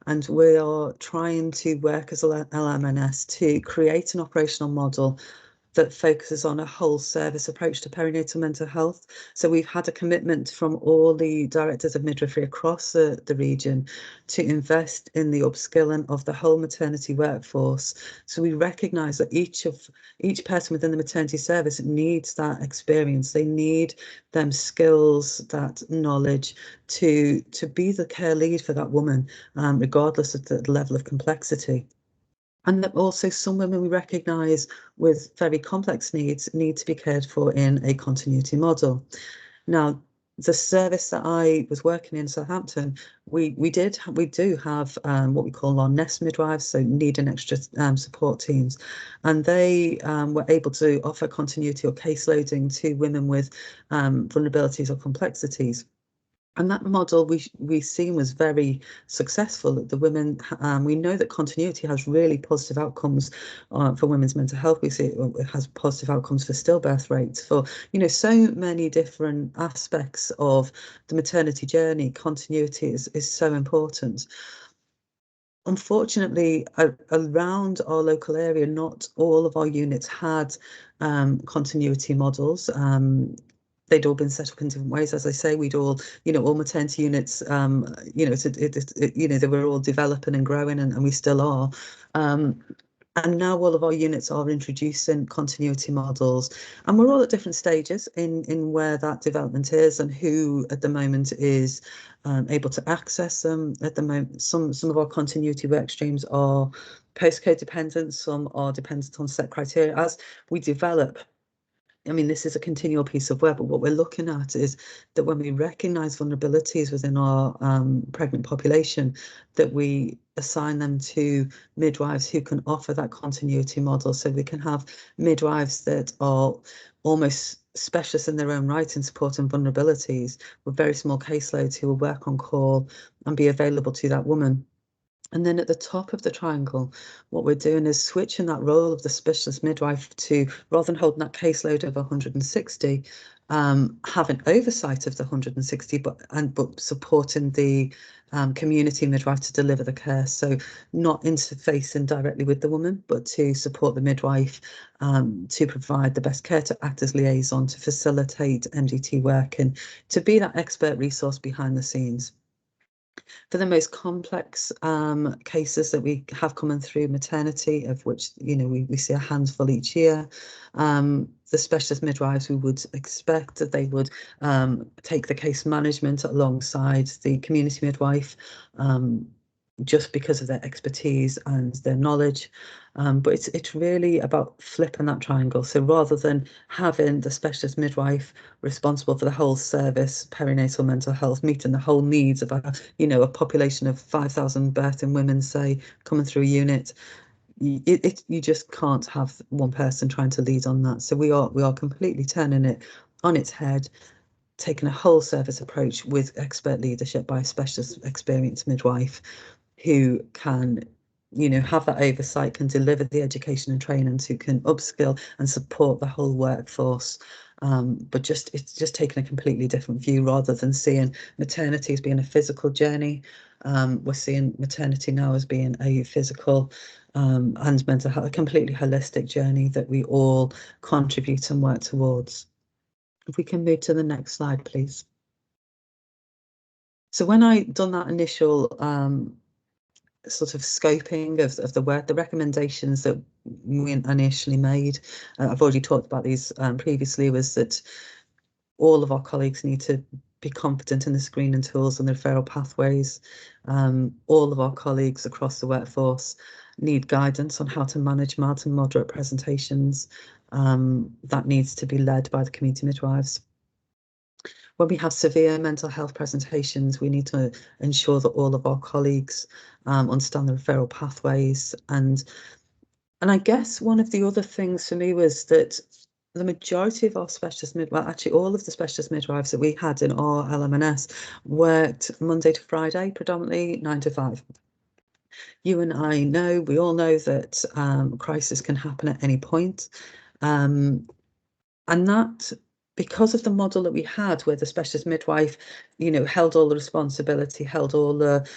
Speaker 5: and we are trying to work as LMNS to create an operational model that focuses on a whole service approach to perinatal mental health. So we've had a commitment from all the directors of midwifery across the region to invest in the upskilling of the whole maternity workforce. So we recognise that each person within the maternity service needs that experience. They need them skills, that knowledge to be the care lead for that woman, regardless of the level of complexity. And that also some women we recognise with very complex needs need to be cared for in a continuity model. Now, the service that I was working in Southampton, we do have what we call our nest midwives, so need and extra support teams, and they were able to offer continuity or case loading to women with vulnerabilities or complexities. And that model we seen was very successful. The women, we know that continuity has really positive outcomes for women's mental health. We see it has positive outcomes for stillbirth rates, for so many different aspects of the maternity journey. Continuity is so important. Unfortunately, around our local area, not all of our units had continuity models. They'd all been set up in different ways. As I say, we'd all, all maternity units, they were all developing and growing, and we still are. And now all of our units are introducing continuity models, and we're all at different stages in where that development is and who at the moment is able to access them. At the moment, some of our continuity work streams are postcode dependent, some are dependent on set criteria. As we develop I mean, this is a continual piece of work, but what we're looking at is that when we recognise vulnerabilities within our pregnant population, that we assign them to midwives who can offer that continuity model. So we can have midwives that are almost specialists in their own right in supporting vulnerabilities with very small caseloads who will work on call and be available to that woman. And then at the top of the triangle, what we're doing is switching that role of the specialist midwife to, rather than holding that caseload of 160, having oversight of the 160, but supporting the community midwife to deliver the care. So not interfacing directly with the woman, but to support the midwife to provide the best care, to act as liaison, to facilitate MDT work, and to be that expert resource behind the scenes. For the most complex cases that we have coming through maternity, of which we see a handful each year, the specialist midwives, we would expect that they would take the case management alongside the community midwife, just because of their expertise and their knowledge. But it's really about flipping that triangle. So rather than having the specialist midwife responsible for the whole service, perinatal mental health, meeting the whole needs of a population of 5,000 birthing women, say, coming through a unit, you just can't have one person trying to lead on that. So we are completely turning it on its head, taking a whole service approach with expert leadership by a specialist experienced midwife who can have that oversight, can deliver the education and training, who can upskill and support the whole workforce. But it's just taking a completely different view, rather than seeing maternity as being a physical journey. We're seeing maternity now as being a physical and mental health, a completely holistic journey that we all contribute and work towards. If we can move to the next slide, please. So when I done that initial sort of scoping of the work, the recommendations that we initially made, I've already talked about these previously, was that all of our colleagues need to be confident in the screening tools and the referral pathways. All of our colleagues across the workforce need guidance on how to manage mild and moderate presentations. That needs to be led by the community midwives. When we have severe mental health presentations, we need to ensure that all of our colleagues understand the referral pathways. And I guess one of the other things for me was that the majority of our specialist midwives, actually all of the specialist midwives that we had in our LMNS, worked Monday to Friday, predominantly 9 to 5. You and I know, we all know that crisis can happen at any point. And that, because of the model that we had, where the specialist midwife, held all the responsibility, held all the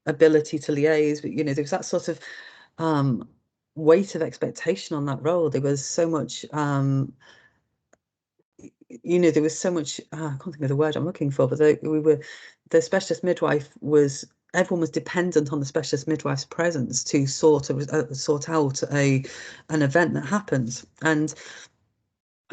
Speaker 5: ability to liaise, but there was that sort of weight of expectation on that role. There was so much there was so much, I can't think of the word I'm looking for, but the specialist midwife was, everyone was dependent on the specialist midwife's presence to sort out an event that happens. And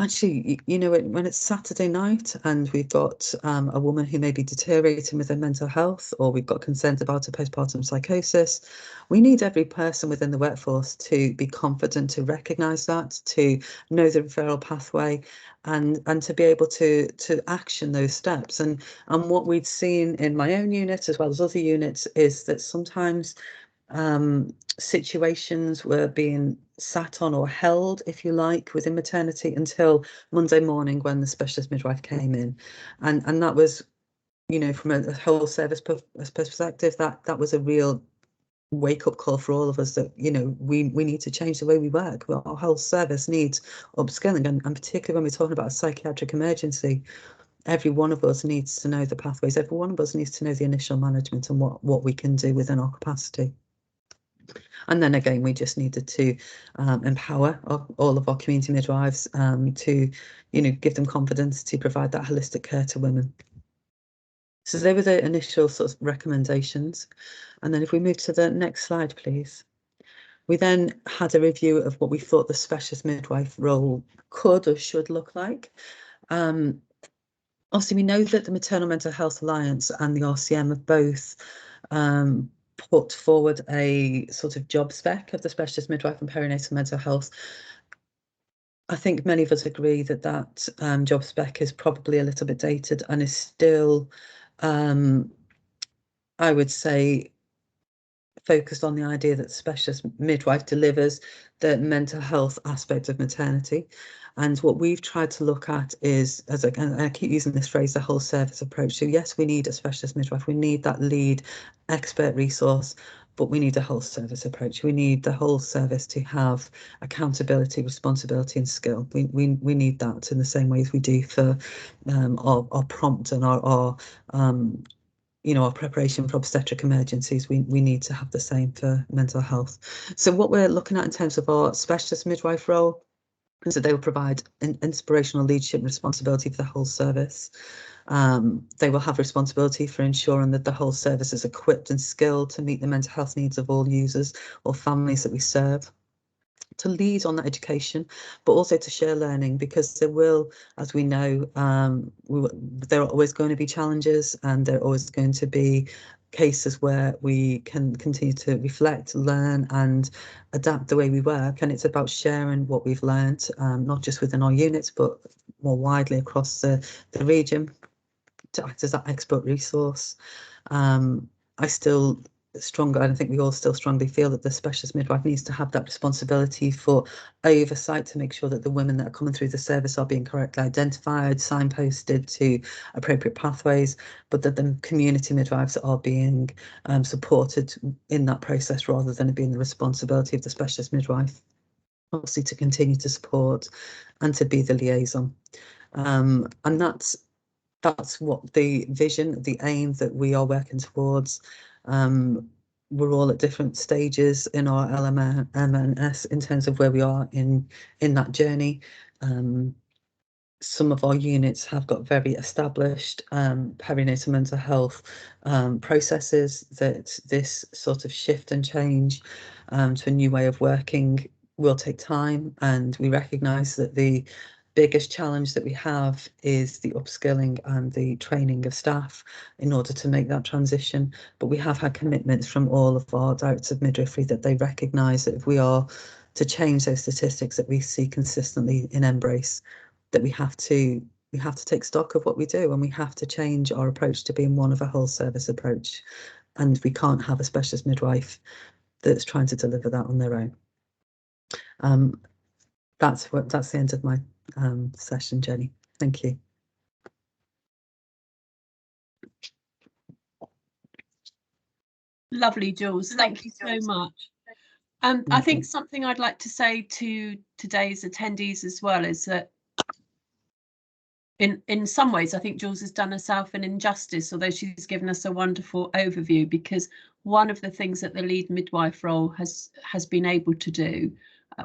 Speaker 5: actually, when it's Saturday night and we've got a woman who may be deteriorating with their mental health, or we've got concerns about a postpartum psychosis, we need every person within the workforce to be confident to recognise that, to know the referral pathway, and to be able to action those steps. And what we'd seen in my own unit as well as other units is that sometimes situations were being sat on or held, if you like, within maternity until Monday morning when the specialist midwife came in, and that was, from a whole service perspective, that was a real wake-up call for all of us, that we need to change the way we work. Our whole service needs upskilling, and particularly when we're talking about a psychiatric emergency, every one of us needs to know the pathways. Every one of us needs to know the initial management and what we can do within our capacity. And then again, we just needed to empower all of our community midwives to, give them confidence to provide that holistic care to women. So they were the initial sort of recommendations. And then if we move to the next slide, please. We then had a review of what we thought the specialist midwife role could or should look like. Obviously, we know that the Maternal Mental Health Alliance and the RCM have both put forward a sort of job spec of the specialist midwife and perinatal mental health. I think many of us agree that that job spec is probably a little bit dated and is still, I would say, focused on the idea that the specialist midwife delivers the mental health aspect of maternity. And what we've tried to look at is, and I keep using this phrase, the whole service approach. So yes, we need a specialist midwife, we need that lead expert resource, but we need a whole service approach. We need the whole service to have accountability, responsibility and skill. We need that in the same way as we do for our prompt and our you know, our preparation for obstetric emergencies. We need to have the same for mental health. So what we're looking at in terms of our specialist midwife role is that they will provide inspirational leadership and responsibility for the whole service. They will have responsibility for ensuring that the whole service is equipped and skilled to meet the mental health needs of all users or families that we serve, to lead on that education, but also to share learning, because there will, as we know, there are always going to be challenges, and there are always going to be cases where we can continue to reflect, learn and adapt the way we work. And it's about sharing what we've learned, not just within our units, but more widely across the region, to act as that expert resource. I think we all still strongly feel that the specialist midwife needs to have that responsibility for oversight, to make sure that the women that are coming through the service are being correctly identified, signposted to appropriate pathways, but that the community midwives are being supported in that process, rather than it being the responsibility of the specialist midwife, obviously, to continue to support and to be the liaison. And that's what the vision, the aim that we are working towards. We're all at different stages in our LMNS in terms of where we are in that journey. Some of our units have got very established perinatal mental health processes. That this sort of shift and change to a new way of working will take time, and we recognise that the biggest challenge that we have is the upskilling and the training of staff in order to make that transition. But we have had commitments from all of our directors of midwifery that they recognise that if we are to change those statistics that we see consistently in Embrace, that we have to take stock of what we do, and we have to change our approach to being one of a whole service approach. And we can't have a specialist midwife that's trying to deliver that on their own. That's the end of my session, Jenny. Thank you.
Speaker 2: Lovely, Jules. Thank you so much. I think something I'd like to say to today's attendees as well is that in some ways, I think Jules has done herself an injustice, although she's given us a wonderful overview, because one of the things that the lead midwife role has been able to do,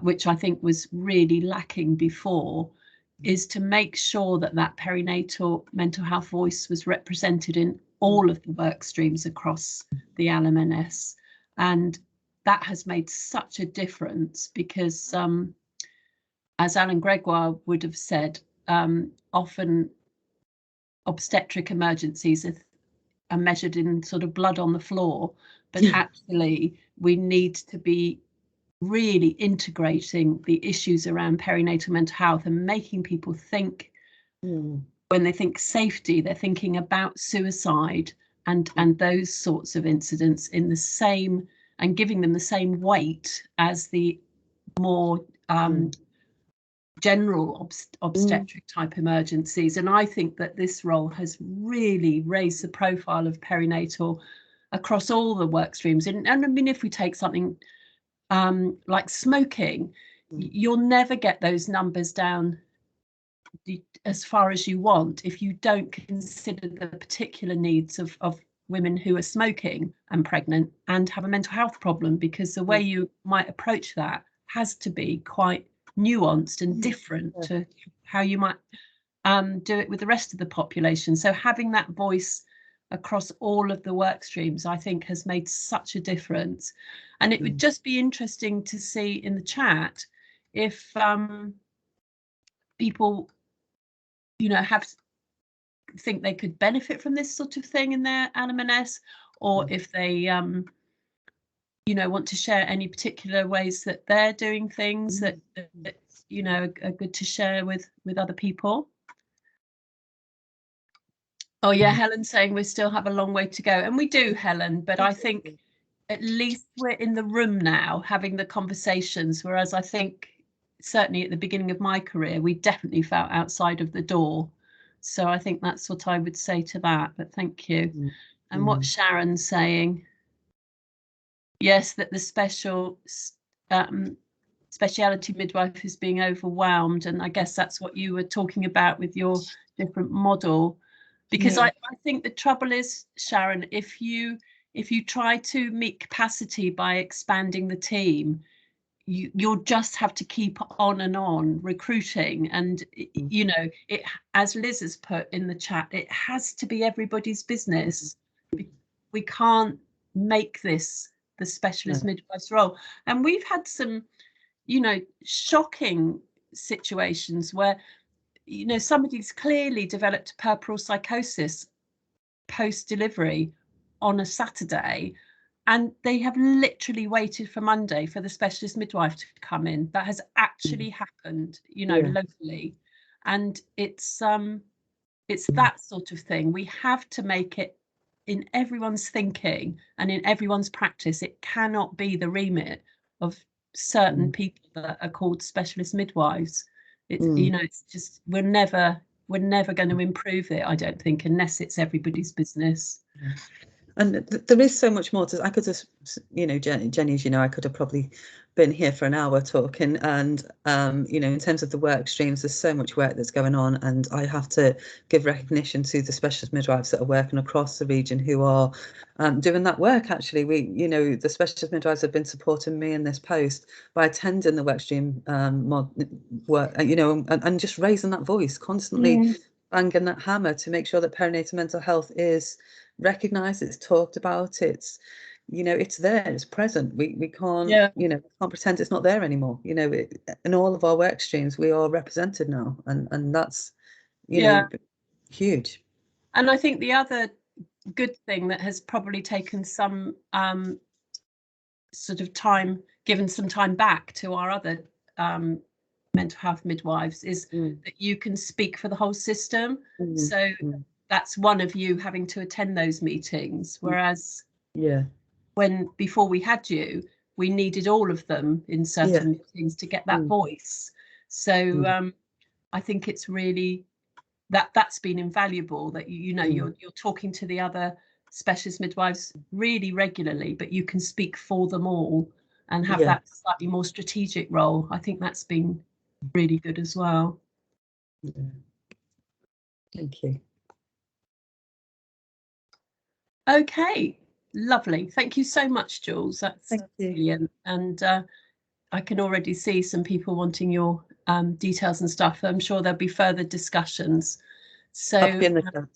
Speaker 2: which I think was really lacking before, is to make sure that that perinatal mental health voice was represented in all of the work streams across the LMNS. And that has made such a difference, because as Alan Gregoire would have said, often obstetric emergencies are measured in sort of blood on the floor, but actually we need to be really integrating the issues around perinatal mental health and making people think, when they think safety, they're thinking about suicide and those sorts of incidents in the same, and giving them the same weight as the more general obstetric type emergencies. And I think that this role has really raised the profile of perinatal across all the work streams. And I mean, if we take something like smoking, you'll never get those numbers down as far as you want if you don't consider the particular needs of women who are smoking and pregnant and have a mental health problem, because the way you might approach that has to be quite nuanced and different to how you might do it with the rest of the population. So having that voice across all of the work streams, I think, has made such a difference. And it would just be interesting to see in the chat if people, you know, think they could benefit from this sort of thing in their LMNS, or if they you know, want to share any particular ways that they're doing things that you know, are good to share with other people. Oh yeah, Helen's saying we still have a long way to go, and we do, Helen, but I think at least we're in the room now having the conversations, whereas I think certainly at the beginning of my career we definitely felt outside of the door. So I think that's what I would say to that, but thank you. And what Sharon's saying, yes, that the speciality midwife is being overwhelmed, and I guess that's what you were talking about with your different model, because I think the trouble is, Sharon, if you try to meet capacity by expanding the team, you'll just have to keep on and on recruiting, and you know, it, as Liz has put in the chat, it has to be everybody's business. We can't make this the specialist midwife's role. And we've had some, you know, shocking situations where, you know, somebody's clearly developed puerperal psychosis post-delivery on a Saturday, and they have literally waited for Monday for the specialist midwife to come in. That has actually happened, you know, locally. And it's that sort of thing. We have to make it in everyone's thinking and in everyone's practice. It cannot be the remit of certain people that are called specialist midwives. It's you know, it's just we're never going to improve it, I don't think, unless it's everybody's business.
Speaker 5: And there is so much more to. I could just, you know, Jenny, as you know, I could have probably been here for an hour talking. And you know, in terms of the work streams, there's so much work that's going on, and I have to give recognition to the specialist midwives that are working across the region who are doing that work. Actually, you know, the specialist midwives have been supporting me in this post by attending the work stream work, you know, and just raising that voice constantly. Banging that hammer to make sure that perinatal mental health is recognised, it's talked about, it's, you know, it's there, it's present. We can't, you know, can't pretend it's not there anymore. You know, in all of our work streams, we are represented now, and that's, you know, huge.
Speaker 2: And I think the other good thing that has probably taken some sort of time, given some time back to our other mental health midwives, is that you can speak for the whole system. So that's one of you having to attend those meetings, whereas when before we had you, we needed all of them in certain meetings to get that voice. So I think it's really that's been invaluable, that you know, you're talking to the other specialist midwives really regularly, but you can speak for them all and have that slightly more strategic role. I think that's been really good as well.
Speaker 5: Thank you.
Speaker 2: Okay, lovely. Thank you so much, Jules. That's brilliant. And I can already see some people wanting your details and stuff. I'm sure there'll be further discussions. So
Speaker 5: in the chat.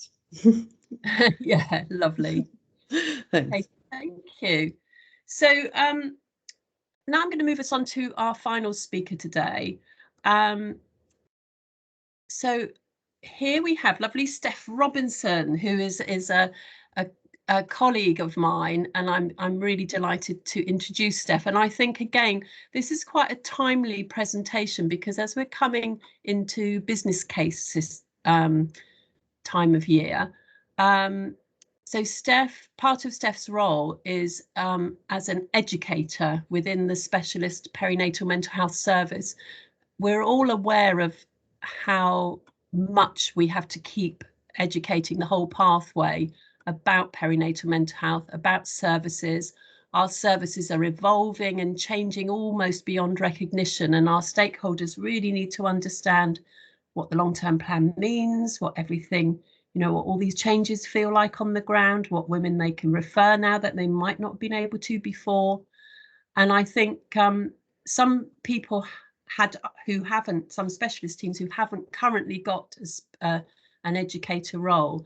Speaker 2: yeah, lovely. Okay, thank you. So now I'm going to move us on to our final speaker today. So here we have lovely Steph Robinson, who is a colleague of mine, and I'm really delighted to introduce Steph. And I think, again, this is quite a timely presentation, because as we're coming into business cases time of year, so Steph, part of Steph's role is as an educator within the specialist perinatal mental health service. We're all aware of how much we have to keep educating the whole pathway about perinatal mental health, about services. Our services are evolving and changing almost beyond recognition, and our stakeholders really need to understand what the long-term plan means, what everything, you know, what all these changes feel like on the ground, what women they can refer now that they might not have been able to before. And I think some people some specialist teams who haven't currently got an educator role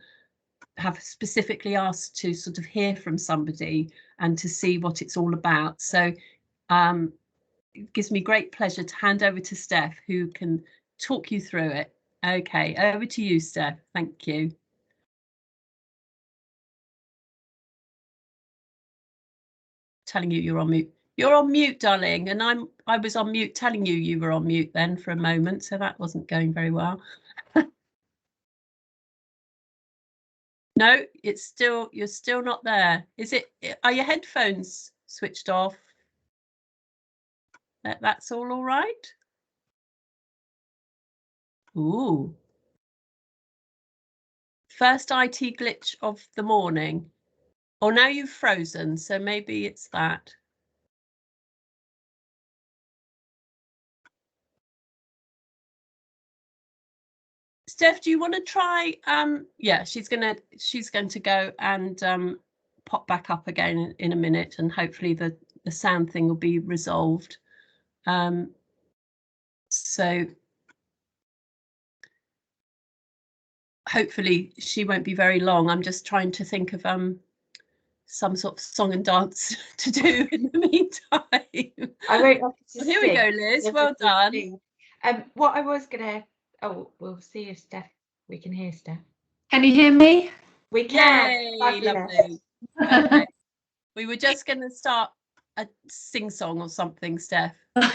Speaker 2: have specifically asked to sort of hear from somebody and to see what it's all about. So it gives me great pleasure to hand over to Steph, who can talk you through it. Okay, over to you, Steph. Thank you. telling you you're on mute. You're on mute, darling, and I was on mute telling you you were on mute then for a moment, so that wasn't going very well. No, you're still not there. Are your headphones switched off? That's all right? Ooh. First IT glitch of the morning. Oh, now you've frozen, so maybe it's that. Steph, do you want to try? Yeah, she's going to go and pop back up again in a minute, and hopefully the sound thing will be resolved. So hopefully she won't be very long. I'm just trying to think of some sort of song and dance to do in the meantime.
Speaker 1: I won't have to
Speaker 2: Here we go, Liz. Well done.
Speaker 1: What I was gonna, we'll see if we can hear Steph.
Speaker 6: Can you hear me?
Speaker 1: We can.
Speaker 2: Yay, lovely. Okay. We were just going to start a sing-song or something, Steph, like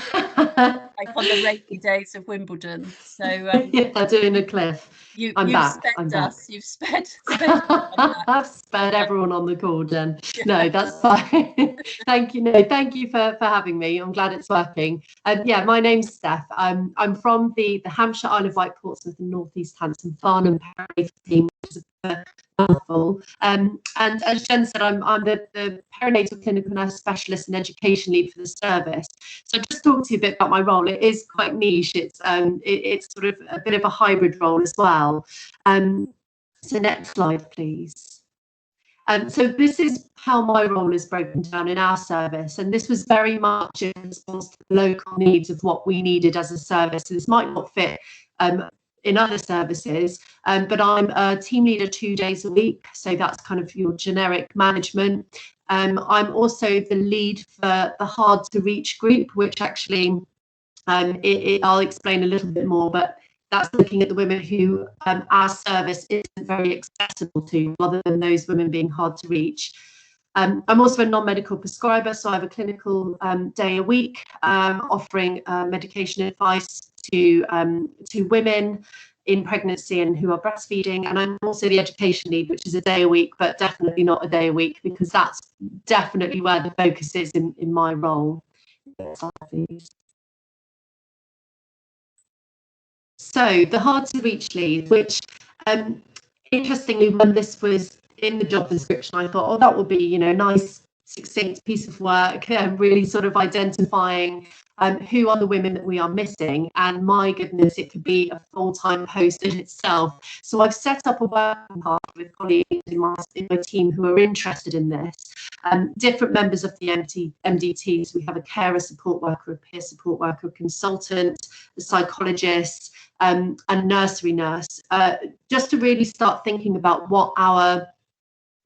Speaker 2: on the rainy days of Wimbledon. So
Speaker 6: yeah, doing a cliff. You've spared
Speaker 2: us. You've spared
Speaker 6: I've spared everyone on the call, Jen. No, that's fine. Thank you. No, thank you for having me. I'm glad it's working. Yeah, my name's Steph. I'm from the Hampshire, Isle of Wight, Portsmouth and North East Hanson Farnham Perinatal team, which is a mouthful. And as Jen said, I'm the perinatal clinical nurse specialist and education lead for the service. So just talk to you a bit about my role. It is quite niche. It's sort of a bit of a hybrid role as well. So next slide, please. So this is how my role is broken down in our service, and this was very much in response to the local needs of what we needed as a service. So this might not fit in other services, but I'm a team leader 2 days a week, so that's kind of your generic management. I'm also the lead for the hard to reach group, which actually I'll explain a little bit more, but that's looking at the women who our service isn't very accessible to, rather than those women being hard to reach. I'm also a non-medical prescriber, so I have a clinical day a week offering medication advice to women in pregnancy and who are breastfeeding. And I'm also the education lead, which is a day a week, but definitely not a day a week, because that's definitely where the focus is in my role. So the hard to reach lead, which interestingly, when this was in the job description, I thought, oh, that would be, you know, nice, succinct piece of work, really sort of identifying who are the women that we are missing. And my goodness, it could be a full-time post in itself. So I've set up a working party with colleagues in my team who are interested in this. Different members of the MDTs. We have a carer support worker, a peer support worker, a consultant, a psychologist, and nursery nurse, just to really start thinking about what our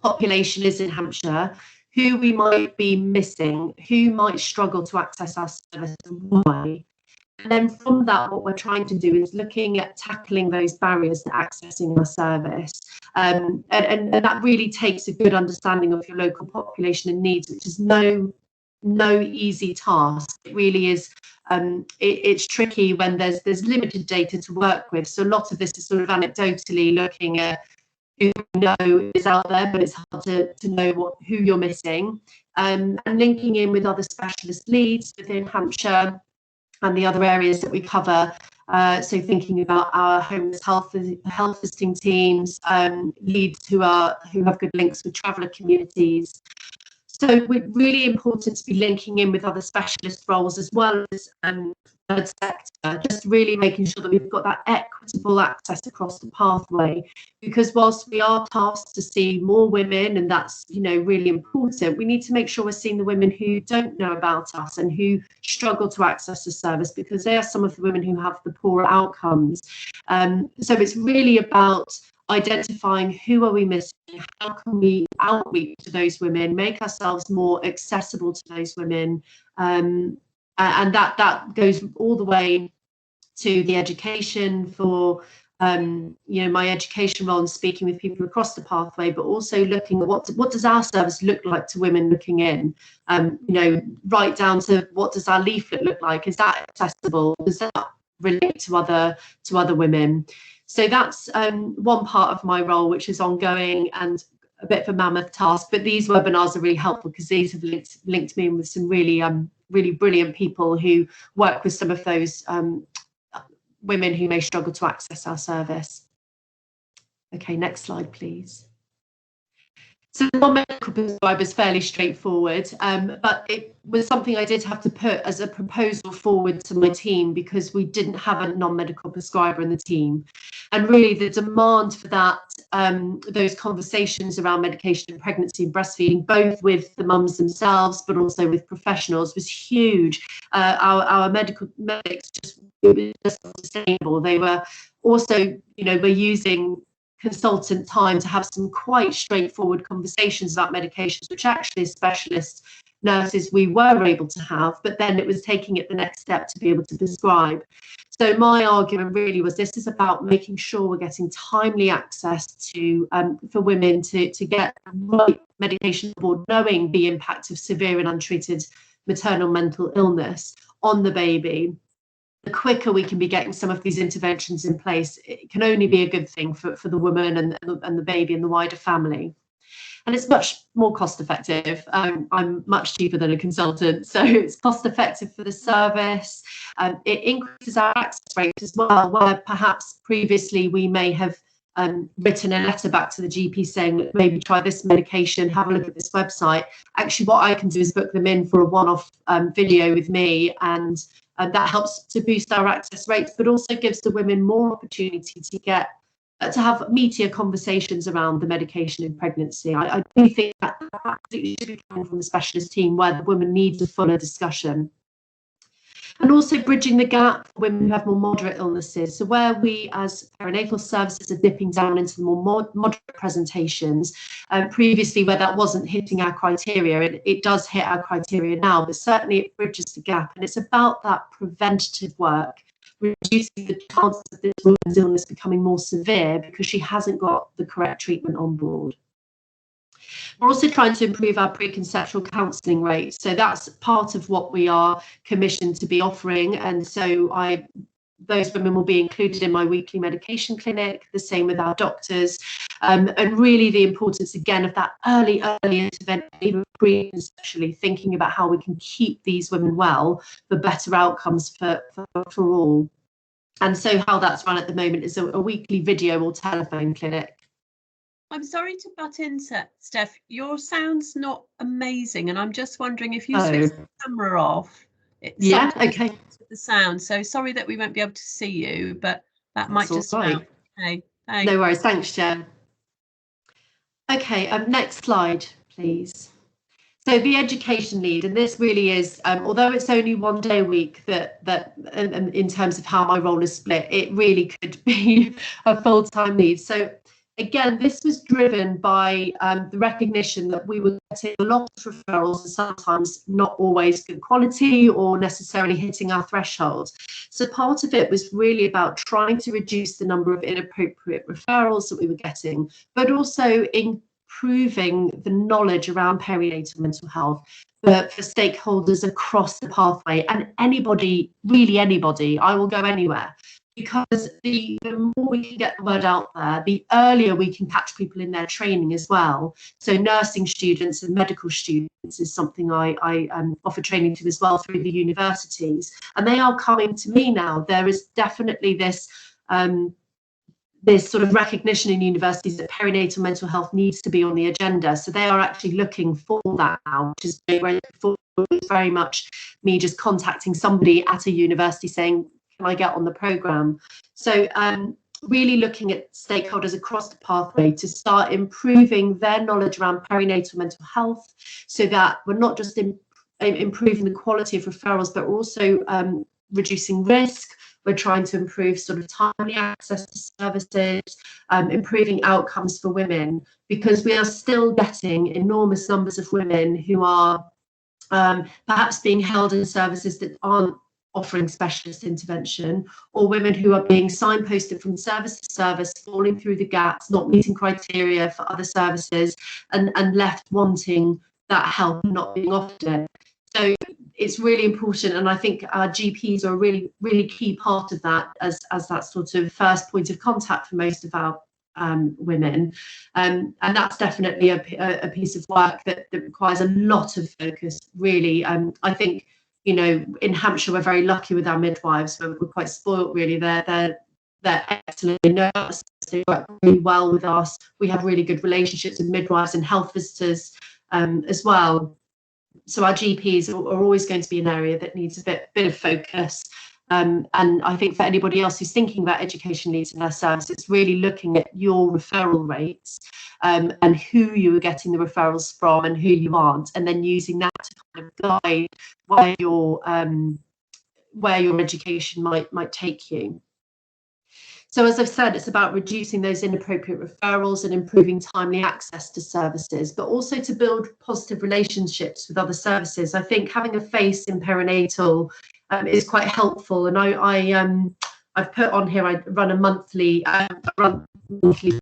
Speaker 6: population is in Hampshire, who we might be missing, who might struggle to access our service and why. And then from that, what we're trying to do is looking at tackling those barriers to accessing our service. And that really takes a good understanding of your local population and needs, which is no easy task. It really is. It's tricky when there's limited data to work with. So a lot of this is sort of anecdotally looking at who you know is out there, but it's hard to know who you're missing. And linking in with other specialist leads within Hampshire and the other areas that we cover. So thinking about our homeless health visiting teams, leads who have good links with traveller communities. So it's really important to be linking in with other specialist roles as well as third sector, just really making sure that we've got that equitable access across the pathway. Because whilst we are tasked to see more women, and that's, you know, really important, we need to make sure we're seeing the women who don't know about us and who struggle to access the service, because they are some of the women who have the poorer outcomes. So it's really about identifying who are we missing, how can we outreach to those women, make ourselves more accessible to those women, and that goes all the way to the education for you know, my education role and speaking with people across the pathway, but also looking at what does our service look like to women looking in, you know, right down to what does our leaflet look like? Is that accessible? Does that relate to other women? So that's one part of my role, which is ongoing and a bit of a mammoth task, but these webinars are really helpful because these have linked me in with some really really brilliant people who work with some of those women who may struggle to access our service. Okay, next slide, please. So the non-medical prescriber is fairly straightforward, but it was something I did have to put as a proposal forward to my team because we didn't have a non-medical prescriber in the team. And really the demand for that, those conversations around medication and pregnancy and breastfeeding, both with the mums themselves, but also with professionals, was huge. Our medics just unsustainable. They were also, you know, we're using consultant time to have some quite straightforward conversations about medications, which actually as specialist nurses we were able to have, but then it was taking it the next step to be able to prescribe. So my argument really was this is about making sure we're getting timely access to for women to get the right medication on board, knowing the impact of severe and untreated maternal mental illness on the baby. The quicker we can be getting some of these interventions in place, it can only be a good thing for the woman and the baby and the wider family. And it's much more cost effective. I'm much cheaper than a consultant, so it's cost effective for the service. It increases our access rate as well, where perhaps previously we may have written a letter back to the GP saying, maybe try this medication, have a look at this website. Actually, what I can do is book them in for a one-off video with me, and that helps to boost our access rates, but also gives the women more opportunity to get to have meatier conversations around the medication in pregnancy. I do think that absolutely should be coming from the specialist team, where the woman needs a fuller discussion. And also bridging the gap for women who have more moderate illnesses. So where we as perinatal services are dipping down into the more moderate presentations, previously where that wasn't hitting our criteria, it does hit our criteria now, but certainly it bridges the gap. And it's about that preventative work, reducing the chances of this woman's illness becoming more severe because she hasn't got the correct treatment on board. We're also trying to improve our preconceptual counselling rates. So that's part of what we are commissioned to be offering. And so those women will be included in my weekly medication clinic, the same with our doctors. And really the importance, again, of that early intervention, even pre-conceptually, thinking about how we can keep these women well for better outcomes for all. And so how that's run at the moment is a weekly video or telephone clinic.
Speaker 2: I'm sorry to butt in, Steph. Your sound's not amazing, and I'm just wondering if you switch the camera off.
Speaker 6: Yeah, okay.
Speaker 2: The sound. So sorry that we won't be able to see you, but that might just help. Okay. Thanks.
Speaker 6: No worries. Thanks, Jen. Okay. Next slide, please. So the education lead, and this really is, although it's only 1 day a week that in terms of how my role is split, it really could be a full-time lead. So again, this was driven by the recognition that we were getting a lot of referrals and sometimes not always good quality or necessarily hitting our threshold. So part of it was really about trying to reduce the number of inappropriate referrals that we were getting, but also improving the knowledge around perinatal mental health for stakeholders across the pathway, and anybody, really anybody. I will go anywhere. Because the more we can get the word out there, the earlier we can catch people in their training as well. So nursing students and medical students is something I offer training to as well through the universities. And they are coming to me now. There is definitely this sort of recognition in universities that perinatal mental health needs to be on the agenda. So they are actually looking for that now, which is very much me just contacting somebody at a university saying, can I get on the programme? So really looking at stakeholders across the pathway to start improving their knowledge around perinatal mental health, so that we're not just improving the quality of referrals, but also reducing risk. We're trying to improve sort of timely access to services, improving outcomes for women, because we are still getting enormous numbers of women who are perhaps being held in services that aren't offering specialist intervention, or women who are being signposted from service to service, falling through the gaps, not meeting criteria for other services, and left wanting that help and not being offered it. So it's really important, and I think our GPs are a really, really key part of that as that sort of first point of contact for most of our women, and that's definitely a piece of work that requires a lot of focus, really. I think, you know, in Hampshire we're very lucky with our midwives. We're quite spoilt, really. They're excellent. They know us. They work really well with us. We have really good relationships with midwives and health visitors as well. So our GPs are always going to be an area that needs a bit of focus. And I think for anybody else who's thinking about education needs in their service, it's really looking at your referral rates and who you are getting the referrals from and who you aren't, and then using that to kind of guide where your education might take you. So as I've said, it's about reducing those inappropriate referrals and improving timely access to services, but also to build positive relationships with other services. I think having a face in perinatal is quite helpful. And I've put on here, I run a monthly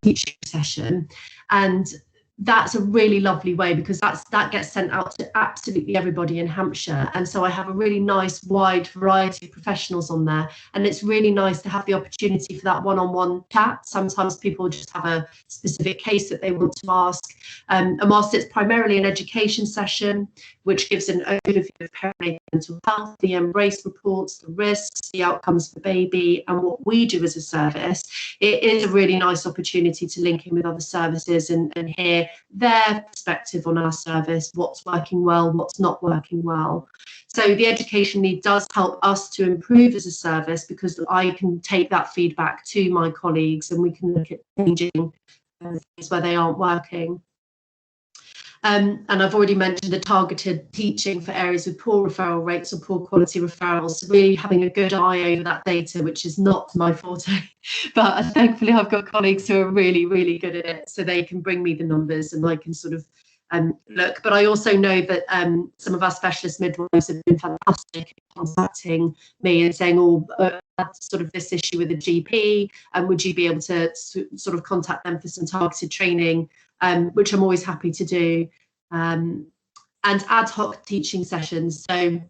Speaker 6: teaching session, and that's a really lovely way, because that gets sent out to absolutely everybody in Hampshire. And so I have a really nice wide variety of professionals on there, and it's really nice to have the opportunity for that one-on-one chat. Sometimes people just have a specific case that they want to ask, and whilst it's primarily an education session which gives an overview of perinatal mental health, the embrace reports, the risks, the outcomes for baby, and what we do as a service, it is a really nice opportunity to link in with other services and hear their perspective on our service, what's working well, what's not working well. So the education lead does help us to improve as a service, because I can take that feedback to my colleagues and we can look at changing things where they aren't working. And I've already mentioned the targeted teaching for areas with poor referral rates or poor quality referrals. So really having a good eye over that data, which is not my forte, but thankfully I've got colleagues who are really, really good at it, so they can bring me the numbers and I can sort of look. But I also know that some of our specialist midwives have been fantastic at contacting me and saying, oh, sort of this issue with the GP, and would you be able to sort of contact them for some targeted training, which I'm always happy to do, and ad hoc teaching sessions. So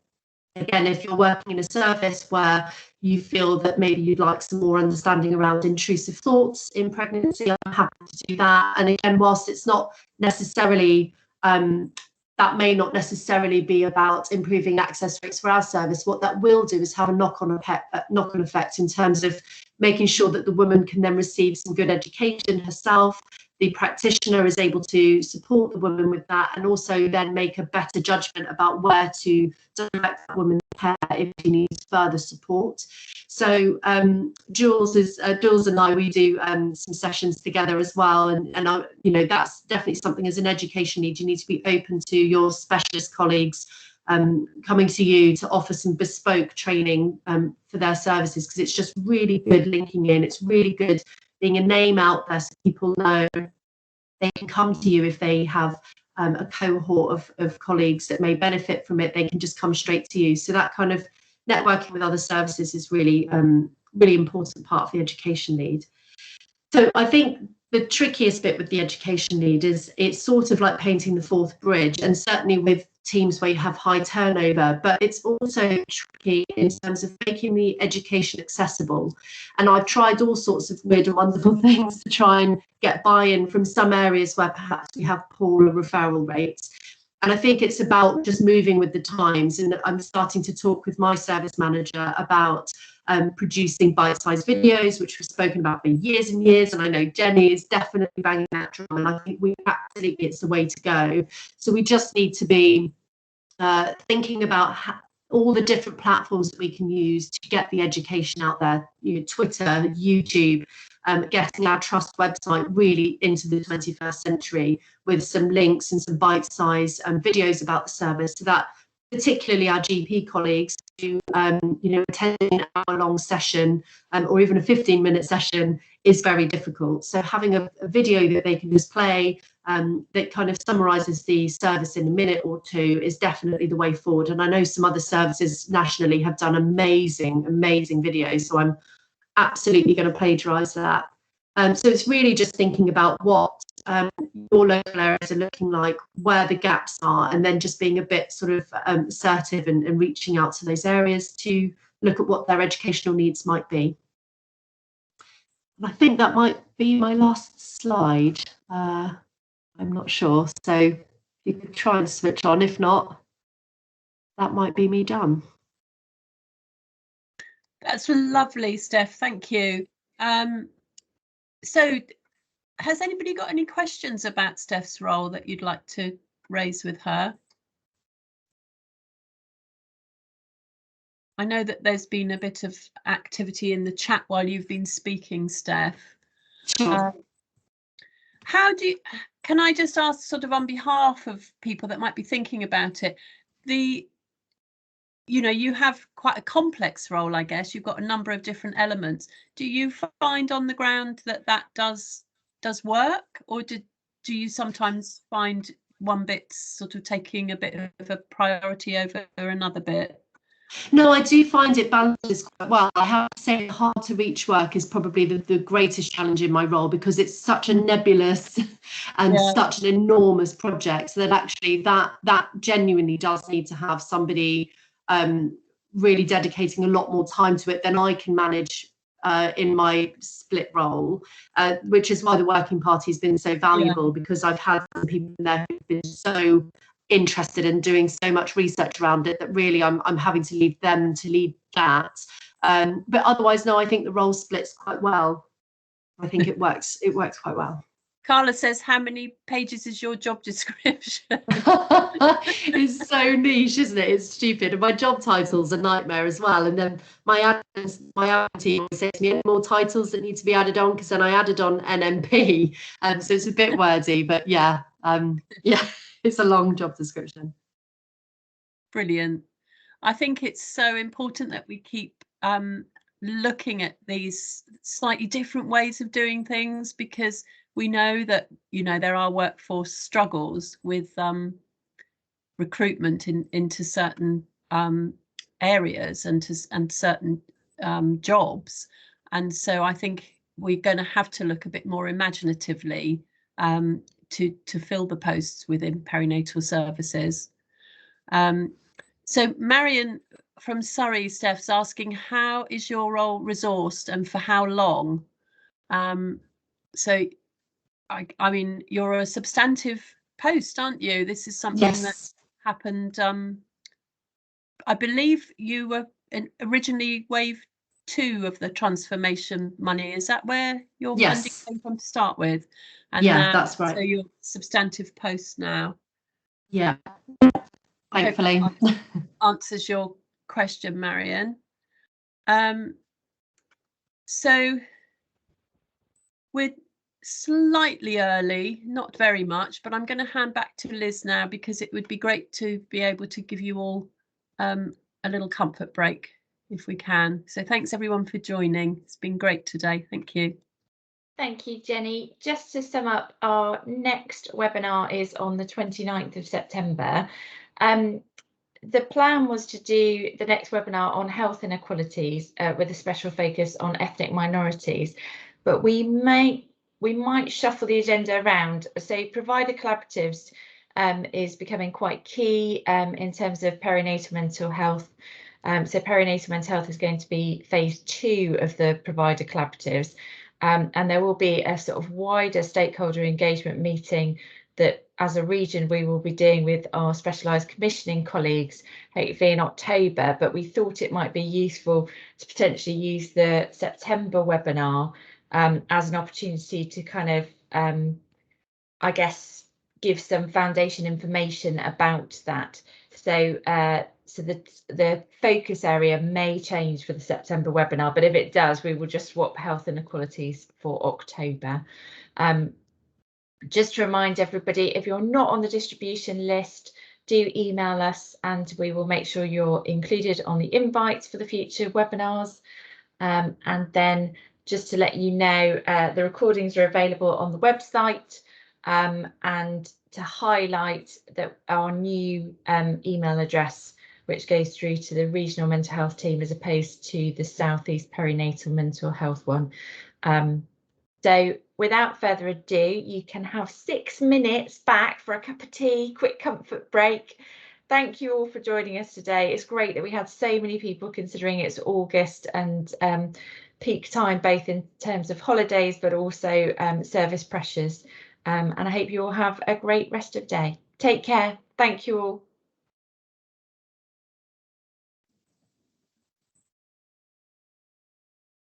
Speaker 6: again, if you're working in a service where you feel that maybe you'd like some more understanding around intrusive thoughts in pregnancy, I'm happy to do that. And again, whilst it's not necessarily that may not necessarily be about improving access rates for our service, what that will do is have a knock-on effect in terms of making sure that the woman can then receive some good education herself. The practitioner is able to support the woman with that, and also then make a better judgment about where to direct that woman's care if she needs further support. So Jules and I, we do some sessions together as well, and I, you know, that's definitely something as an education lead you need to be open to your specialist colleagues coming to you to offer some bespoke training for their services, because it's just really good linking in. It's really good being a name out there so people know they can come to you if they have a cohort of colleagues that may benefit from it. They can just come straight to you. So that kind of networking with other services is really, really important part of the education lead. So I think the trickiest bit with the education lead is it's sort of like painting the fourth bridge, and certainly with teams where you have high turnover, but it's also tricky in terms of making the education accessible. And I've tried all sorts of weird and wonderful things to try and get buy-in from some areas where perhaps we have poorer referral rates. And I think it's about just moving with the times. And I'm starting to talk with my service manager about producing bite-sized videos, which we've spoken about for years and years. And I know Jenny is definitely banging that drum, and I think it's the way to go. So we just need to be thinking about all the different platforms that we can use to get the education out there, you know, Twitter, YouTube, getting our trust website really into the 21st century with some links and some bite-sized videos about the service, so that particularly our GP colleagues you know, attending an hour-long session or even a 15-minute session is very difficult. So having a video that they can just play that kind of summarises the service in a minute or two is definitely the way forward. And I know some other services nationally have done amazing videos, so I'm absolutely going to plagiarise that. So it's really just thinking about what your local areas are looking like, where the gaps are, and then just being a bit sort of assertive and reaching out to those areas to look at what their educational needs might be. And I think that might be my last slide. I'm not sure. So you could try and switch on. If not, that might be me done.
Speaker 2: That's lovely, Steph. Thank you. So has anybody got any questions about Steph's role that you'd like to raise with her? I know that there's been a bit of activity in the chat while you've been speaking, Steph.
Speaker 6: Sure.
Speaker 2: How do you, can I just ask sort of on behalf of people that might be thinking about it, you know, you have quite a complex role, I guess. You've got a number of different elements. Do you find on the ground that that does work, or do you sometimes find one bit sort of taking a bit of a priority over another bit?
Speaker 6: No, I do find it balances quite well. I have to say hard to reach work is probably the greatest challenge in my role, because it's such a nebulous and such an enormous project, so that actually that genuinely does need to have somebody really dedicating a lot more time to it than I can manage in my split role, which is why the working party has been so valuable, because I've had some people in there who've been so interested in doing so much research around it that really I'm having to leave them to lead that. But otherwise, no, I think the role splits quite well. I think it works quite well.
Speaker 2: Carla says, how many pages is your job description?
Speaker 6: It's so niche, isn't it? It's stupid. And my job title's a nightmare as well. And then my admin team says to me, any more titles that need to be added on, because then I added on NMP. So it's a bit wordy, but yeah, it's a long job description.
Speaker 2: Brilliant. I think it's so important that we keep looking at these slightly different ways of doing things, because we know that, you know, there are workforce struggles with recruitment into certain areas and certain jobs. And so I think we're going to have to look a bit more imaginatively to fill the posts within perinatal services. So Marion from Surrey, Steph's asking, how is your role resourced and for how long? So I mean, you're a substantive post, aren't you? This is something that happened. I believe you were originally wave 2 of the transformation money. Is that where your funding came from to start with? And
Speaker 6: that's right.
Speaker 2: So you're substantive post now.
Speaker 6: Yeah, thankfully.
Speaker 2: Answers your question, Marion. So we're slightly early, not very much, but I'm going to hand back to Liz now, because it would be great to be able to give you all a little comfort break if we can. So thanks everyone for joining. It's been great today. Thank you.
Speaker 1: Thank you, Jenny. Just to sum up, our next webinar is on the 29th of September. The plan was to do the next webinar on health inequalities with a special focus on ethnic minorities, but we might shuffle the agenda around. So provider collaboratives is becoming quite key in terms of perinatal mental health. So perinatal mental health is going to be phase 2 of the provider collaboratives, and there will be a sort of wider stakeholder engagement meeting that as a region we will be doing with our specialised commissioning colleagues, hopefully in October, but we thought it might be useful to potentially use the September webinar as an opportunity to kind of, I guess, give some foundation information about that. So so the focus area may change for the September webinar, but if it does, we will just swap health inequalities for October. Just to remind everybody, if you're not on the distribution list, do email us and we will make sure you're included on the invites for the future webinars. And then just to let you know, the recordings are available on the website, and to highlight that our new email address, which goes through to the regional mental health team as opposed to the South East Perinatal Mental Health one. So without further ado, you can have 6 minutes back for a cup of tea, quick comfort break. Thank you all for joining us today. It's great that we had so many people, considering it's August and peak time, both in terms of holidays, but also service pressures. And I hope you all have a great rest of the day. Take care. Thank you all.